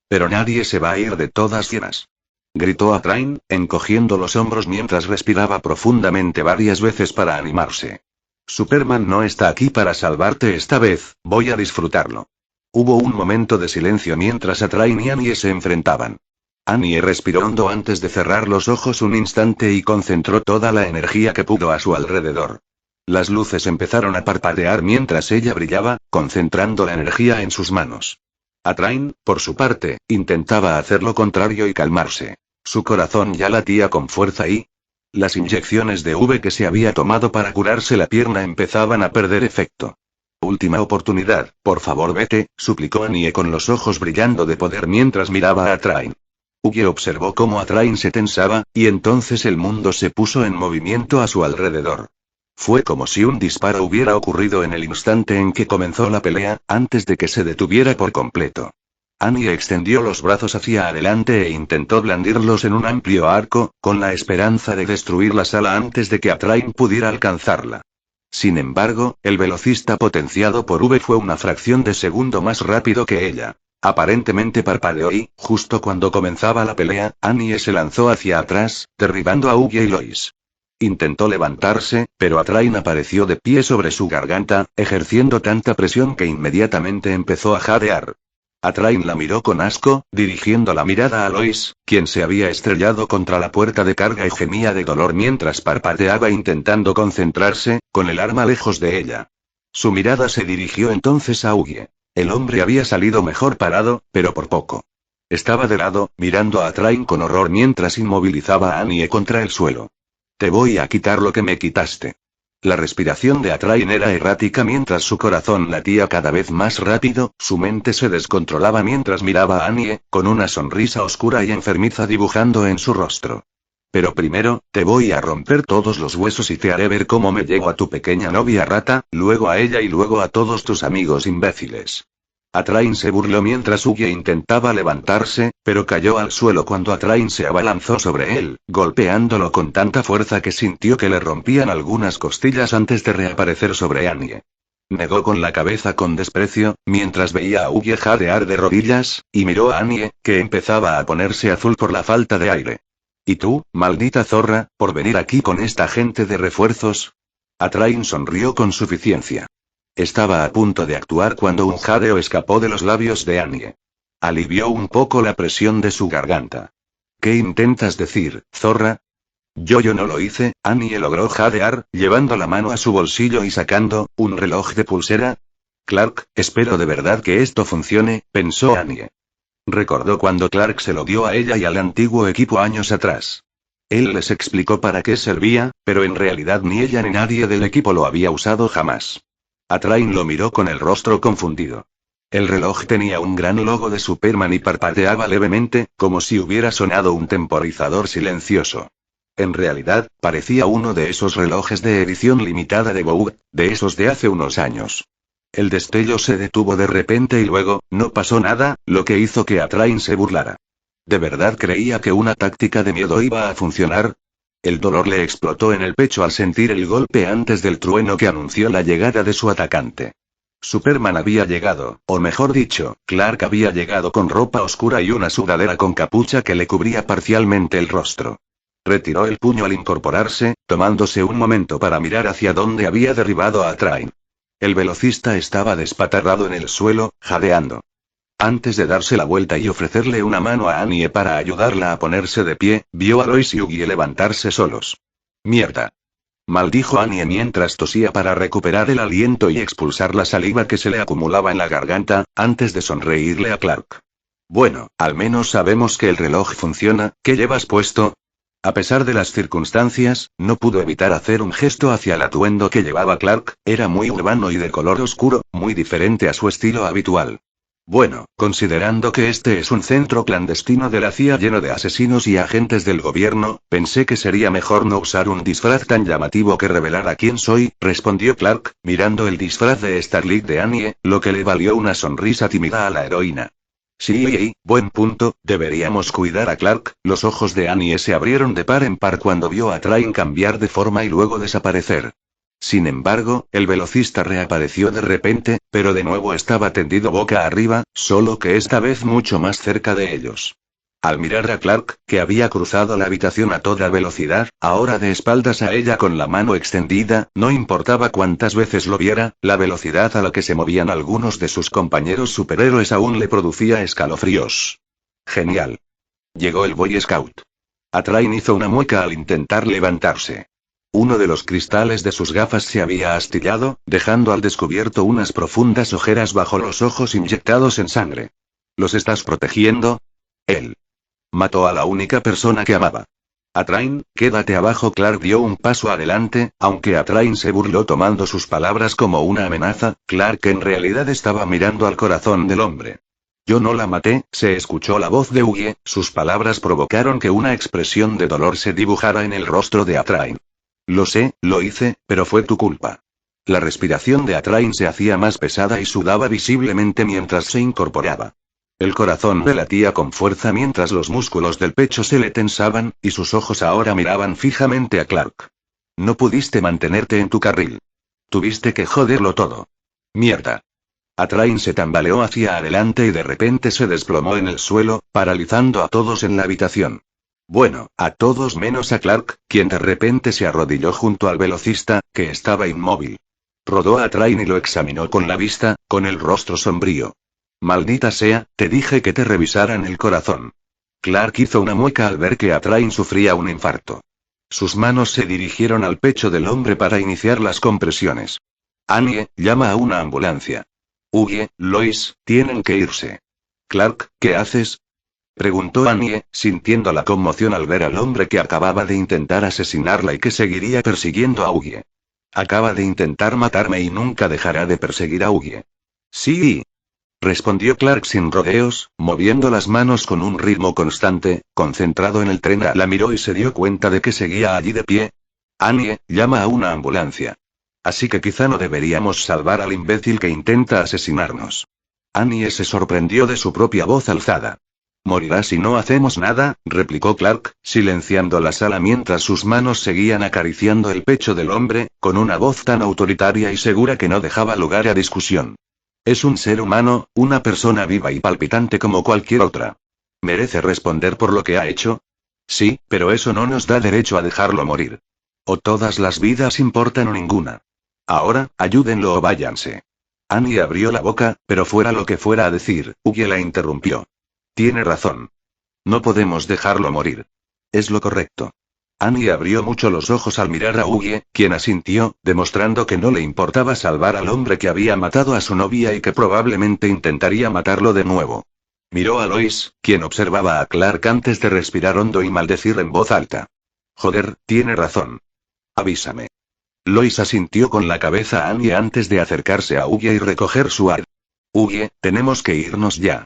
Pero nadie se va a ir de todas llenas. Gritó Atrain, encogiendo los hombros mientras respiraba profundamente varias veces para animarse. Superman no está aquí para salvarte esta vez, voy a disfrutarlo. Hubo un momento de silencio mientras Atrain y Annie se enfrentaban. Annie respiró hondo antes de cerrar los ojos un instante y concentró toda la energía que pudo a su alrededor. Las luces empezaron a parpadear mientras ella brillaba, concentrando la energía en sus manos. Atrain, por su parte, intentaba hacer lo contrario y calmarse. Su corazón ya latía con fuerza y... las inyecciones de V que se había tomado para curarse la pierna empezaban a perder efecto. Última oportunidad, por favor vete, suplicó Annie con los ojos brillando de poder mientras miraba a Atrain. Ugie observó cómo Atrain se tensaba, y entonces el mundo se puso en movimiento a su alrededor. Fue como si un disparo hubiera ocurrido en el instante en que comenzó la pelea, antes de que se detuviera por completo. Annie extendió los brazos hacia adelante e intentó blandirlos en un amplio arco, con la esperanza de destruir la sala antes de que Atrain pudiera alcanzarla. Sin embargo, el velocista potenciado por V fue una fracción de segundo más rápido que ella. Aparentemente parpadeó y, justo cuando comenzaba la pelea, Annie se lanzó hacia atrás, derribando a Ugie y Lois. Intentó levantarse, pero Atrain apareció de pie sobre su garganta, ejerciendo tanta presión que inmediatamente empezó a jadear. Atrain la miró con asco, dirigiendo la mirada a Lois, quien se había estrellado contra la puerta de carga y gemía de dolor mientras parpadeaba intentando concentrarse, con el arma lejos de ella. Su mirada se dirigió entonces a Ugie. El hombre había salido mejor parado, pero por poco. Estaba de lado, mirando a Atrain con horror mientras inmovilizaba a Annie contra el suelo. Te voy a quitar lo que me quitaste. La respiración de Atrain era errática mientras su corazón latía cada vez más rápido, su mente se descontrolaba mientras miraba a Annie, con una sonrisa oscura y enfermiza dibujando en su rostro. Pero primero, te voy a romper todos los huesos y te haré ver cómo me llego a tu pequeña novia rata, luego a ella y luego a todos tus amigos imbéciles. Atrain se burló mientras Ugie intentaba levantarse, pero cayó al suelo cuando Atrain se abalanzó sobre él, golpeándolo con tanta fuerza que sintió que le rompían algunas costillas antes de reaparecer sobre Annie. Negó con la cabeza con desprecio, mientras veía a Ugie jadear de rodillas, y miró a Annie, que empezaba a ponerse azul por la falta de aire. ¿Y tú, maldita zorra, por venir aquí con esta gente de refuerzos? Atrain sonrió con suficiencia. Estaba a punto de actuar cuando un jadeo escapó de los labios de Annie. Alivió un poco la presión de su garganta. ¿Qué intentas decir, zorra? Yo no lo hice. Annie logró jadear, llevando la mano a su bolsillo y sacando un reloj de pulsera. Clark, espero de verdad que esto funcione, pensó Annie. Recordó cuando Clark se lo dio a ella y al antiguo equipo años atrás. Él les explicó para qué servía, pero en realidad ni ella ni nadie del equipo lo había usado jamás. Atrain lo miró con el rostro confundido. El reloj tenía un gran logo de Superman y parpadeaba levemente, como si hubiera sonado un temporizador silencioso. En realidad, parecía uno de esos relojes de edición limitada de Vogue, de esos de hace unos años. El destello se detuvo de repente y luego, no pasó nada, lo que hizo que Atrain se burlara. ¿De verdad creía que una táctica de miedo iba a funcionar? El dolor le explotó en el pecho al sentir el golpe antes del trueno que anunció la llegada de su atacante. Superman había llegado, o mejor dicho, Clark había llegado con ropa oscura y una sudadera con capucha que le cubría parcialmente el rostro. Retiró el puño al incorporarse, tomándose un momento para mirar hacia dónde había derribado a Atrain. El velocista estaba despatarrado en el suelo, jadeando. Antes de darse la vuelta y ofrecerle una mano a Annie para ayudarla a ponerse de pie, vio a Lois y Ugie levantarse solos. ¡Mierda!, maldijo Annie mientras tosía para recuperar el aliento y expulsar la saliva que se le acumulaba en la garganta, antes de sonreírle a Clark. Bueno, al menos sabemos que el reloj funciona. ¿Qué llevas puesto? A pesar de las circunstancias, no pudo evitar hacer un gesto hacia el atuendo que llevaba Clark. Era muy urbano y de color oscuro, muy diferente a su estilo habitual. Bueno, considerando que este es un centro clandestino de la CIA lleno de asesinos y agentes del gobierno, pensé que sería mejor no usar un disfraz tan llamativo que revelara quién soy, respondió Clark, mirando el disfraz de Starlight de Annie, lo que le valió una sonrisa tímida a la heroína. Sí, buen punto, deberíamos cuidar a Clark. Los ojos de Annie se abrieron de par en par cuando vio a Train cambiar de forma y luego desaparecer. Sin embargo, el velocista reapareció de repente, pero de nuevo estaba tendido boca arriba, solo que esta vez mucho más cerca de ellos. Al mirar a Clark, que había cruzado la habitación a toda velocidad, ahora de espaldas a ella con la mano extendida, no importaba cuántas veces lo viera, la velocidad a la que se movían algunos de sus compañeros superhéroes aún le producía escalofríos. Genial. Llegó el Boy Scout. Atrain hizo una mueca al intentar levantarse. Uno de los cristales de sus gafas se había astillado, dejando al descubierto unas profundas ojeras bajo los ojos inyectados en sangre. ¿Los estás protegiendo? Él mató a la única persona que amaba. Atrain, quédate abajo. Clark dio un paso adelante, aunque Atrain se burló tomando sus palabras como una amenaza. Clark en realidad estaba mirando al corazón del hombre. Yo no la maté, se escuchó la voz de Ugie, sus palabras provocaron que una expresión de dolor se dibujara en el rostro de Atrain. Lo sé, lo hice, pero fue tu culpa. La respiración de Atrain se hacía más pesada y sudaba visiblemente mientras se incorporaba. El corazón le latía con fuerza mientras los músculos del pecho se le tensaban, y sus ojos ahora miraban fijamente a Clark. No pudiste mantenerte en tu carril. Tuviste que joderlo todo. Mierda. Atrain se tambaleó hacia adelante y de repente se desplomó en el suelo, paralizando a todos en la habitación. Bueno, a todos menos a Clark, quien de repente se arrodilló junto al velocista, que estaba inmóvil. Rodó a Atrain y lo examinó con la vista, con el rostro sombrío. Maldita sea, te dije que te revisaran el corazón. Clark hizo una mueca al ver que Atrain sufría un infarto. Sus manos se dirigieron al pecho del hombre para iniciar las compresiones. Annie, llama a una ambulancia. Huye, Lois, tienen que irse. Clark, ¿qué haces? Preguntó Annie, sintiendo la conmoción al ver al hombre que acababa de intentar asesinarla y que seguiría persiguiendo a Huye. Acaba de intentar matarme y nunca dejará de perseguir a Huye. Sí. Respondió Clark sin rodeos, moviendo las manos con un ritmo constante, concentrado en el tren. La miró y se dio cuenta de que seguía allí de pie. Annie, llama a una ambulancia. Así que quizá no deberíamos salvar al imbécil que intenta asesinarnos. Annie se sorprendió de su propia voz alzada. Morirá si no hacemos nada, replicó Clark, silenciando la sala mientras sus manos seguían acariciando el pecho del hombre, con una voz tan autoritaria y segura que no dejaba lugar a discusión. Es un ser humano, una persona viva y palpitante como cualquier otra. ¿Merece responder por lo que ha hecho? Sí, pero eso no nos da derecho a dejarlo morir. O todas las vidas importan o ninguna. Ahora, ayúdenlo o váyanse. Annie abrió la boca, pero fuera lo que fuera a decir, Huye la interrumpió. Tiene razón. No podemos dejarlo morir. Es lo correcto. Annie abrió mucho los ojos al mirar a Huye, quien asintió, demostrando que no le importaba salvar al hombre que había matado a su novia y que probablemente intentaría matarlo de nuevo. Miró a Lois, quien observaba a Clark antes de respirar hondo y maldecir en voz alta. Joder, tiene razón. Avísame. Lois asintió con la cabeza a Annie antes de acercarse a Huye y recoger su ar. Huye, tenemos que irnos ya.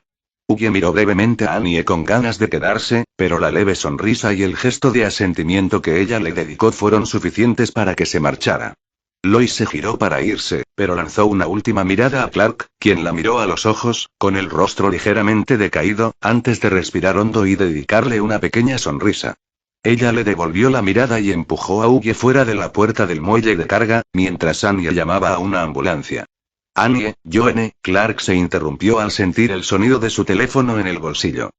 Huye miró brevemente a Annie con ganas de quedarse, pero la leve sonrisa y el gesto de asentimiento que ella le dedicó fueron suficientes para que se marchara. Lois se giró para irse, pero lanzó una última mirada a Clark, quien la miró a los ojos, con el rostro ligeramente decaído, antes de respirar hondo y dedicarle una pequeña sonrisa. Ella le devolvió la mirada y empujó a Huye fuera de la puerta del muelle de carga, mientras Annie llamaba a una ambulancia. Annie, Joanne, Clark se interrumpió al sentir el sonido de su teléfono en el bolsillo.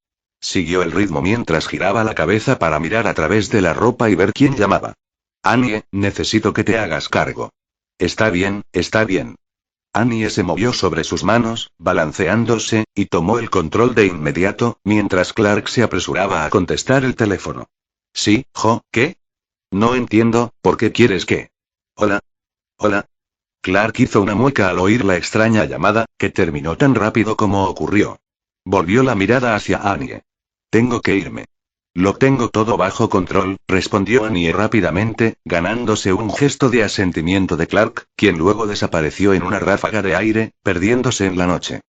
Siguió el ritmo mientras giraba la cabeza para mirar a través de la ropa y ver quién llamaba. Annie, necesito que te hagas cargo. Está bien, está bien. Annie se movió sobre sus manos, balanceándose, y tomó el control de inmediato, mientras Clark se apresuraba a contestar el teléfono. Sí, ¿qué? No entiendo, ¿por qué quieres que? Hola. Hola. Clark hizo una mueca al oír la extraña llamada, que terminó tan rápido como ocurrió. Volvió la mirada hacia Annie. Tengo que irme. Lo tengo todo bajo control, respondió Annie rápidamente, ganándose un gesto de asentimiento de Clark, quien luego desapareció en una ráfaga de aire, perdiéndose en la noche.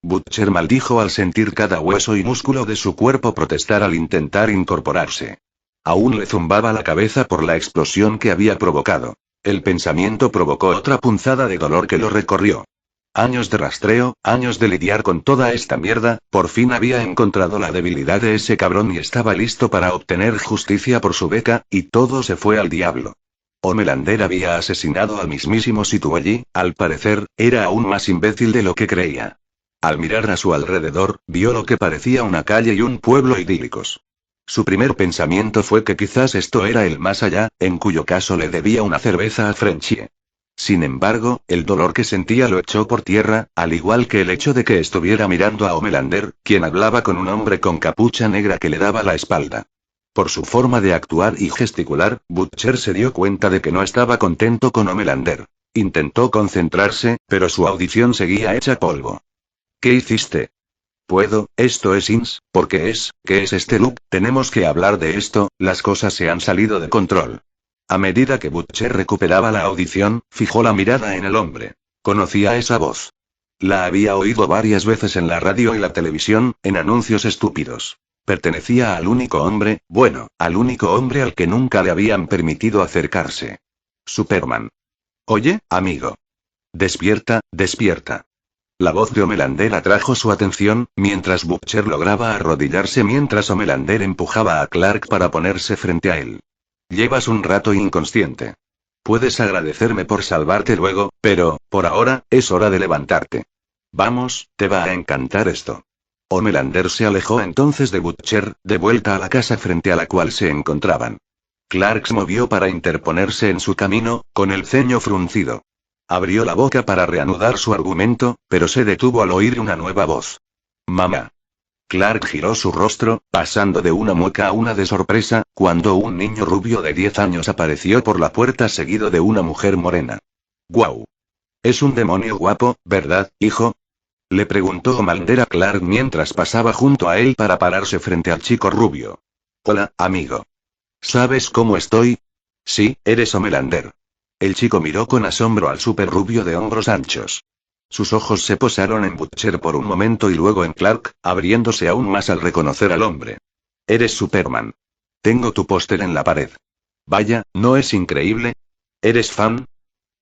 Butcher maldijo al sentir cada hueso y músculo de su cuerpo protestar al intentar incorporarse. Aún le zumbaba la cabeza por la explosión que había provocado. El pensamiento provocó otra punzada de dolor que lo recorrió. Años de rastreo, años de lidiar con toda esta mierda, por fin había encontrado la debilidad de ese cabrón y estaba listo para obtener justicia por su beca, y todo se fue al diablo. Homelander había asesinado al mismísimo Situ allí, al parecer, era aún más imbécil de lo que creía. Al mirar a su alrededor, vio lo que parecía una calle y un pueblo idílicos. Su primer pensamiento fue que quizás esto era el más allá, en cuyo caso le debía una cerveza a Frenchie. Sin embargo, el dolor que sentía lo echó por tierra, al igual que el hecho de que estuviera mirando a Homelander, quien hablaba con un hombre con capucha negra que le daba la espalda. Por su forma de actuar y gesticular, Butcher se dio cuenta de que no estaba contento con Homelander. Intentó concentrarse, pero su audición seguía hecha polvo. ¿Qué hiciste? Puedo, esto es Ins, ¿qué es este look? Tenemos que hablar de esto, las cosas se han salido de control. A medida que Butcher recuperaba la audición, fijó la mirada en el hombre. Conocía esa voz. La había oído varias veces en la radio y la televisión, en anuncios estúpidos. Pertenecía al único hombre, al único hombre al que nunca le habían permitido acercarse. Superman. Oye, amigo. Despierta, despierta. La voz de Homelander atrajo su atención, mientras Butcher lograba arrodillarse mientras Homelander empujaba a Clark para ponerse frente a él. Llevas un rato inconsciente. Puedes agradecerme por salvarte luego, pero, por ahora, es hora de levantarte. Vamos, te va a encantar esto. Homelander se alejó entonces de Butcher, de vuelta a la casa frente a la cual se encontraban. Clark se movió para interponerse en su camino, con el ceño fruncido. Abrió la boca para reanudar su argumento, pero se detuvo al oír una nueva voz. «Mamá». Clark giró su rostro, pasando de una mueca a una de sorpresa, cuando un niño rubio de 10 años apareció por la puerta seguido de una mujer morena. «¡Guau! Es un demonio guapo, ¿verdad, hijo?», le preguntó Homelander a Clark mientras pasaba junto a él para pararse frente al chico rubio. «Hola, amigo. ¿Sabes cómo estoy? Sí, eres Homelander». El chico miró con asombro al super rubio de hombros anchos. Sus ojos se posaron en Butcher por un momento y luego en Clark, abriéndose aún más al reconocer al hombre. «Eres Superman. Tengo tu póster en la pared. Vaya, ¿no es increíble? ¿Eres fan?».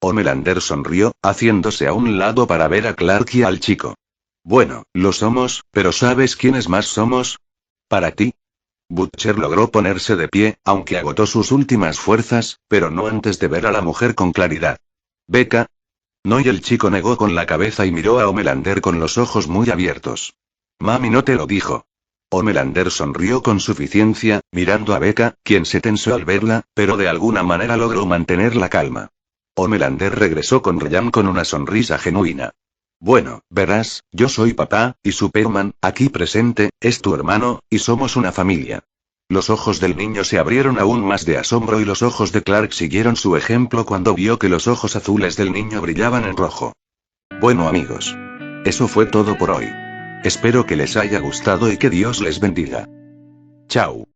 Homelander sonrió, haciéndose a un lado para ver a Clark y al chico. «Bueno, lo somos, pero ¿sabes quiénes más somos? Para ti». Butcher logró ponerse de pie, aunque agotó sus últimas fuerzas, pero no antes de ver a la mujer con claridad. «¿Becca?». No, y el chico negó con la cabeza y miró a Homelander con los ojos muy abiertos. «Mami no te lo dijo». Homelander sonrió con suficiencia, mirando a Becca, quien se tensó al verla, pero de alguna manera logró mantener la calma. Homelander regresó con Ryan con una sonrisa genuina. «Bueno, verás, yo soy papá, y Superman, aquí presente, es tu hermano, y somos una familia». Los ojos del niño se abrieron aún más de asombro y los ojos de Clark siguieron su ejemplo cuando vio que los ojos azules del niño brillaban en rojo. Bueno amigos. Eso fue todo por hoy. Espero que les haya gustado y que Dios les bendiga. Chao.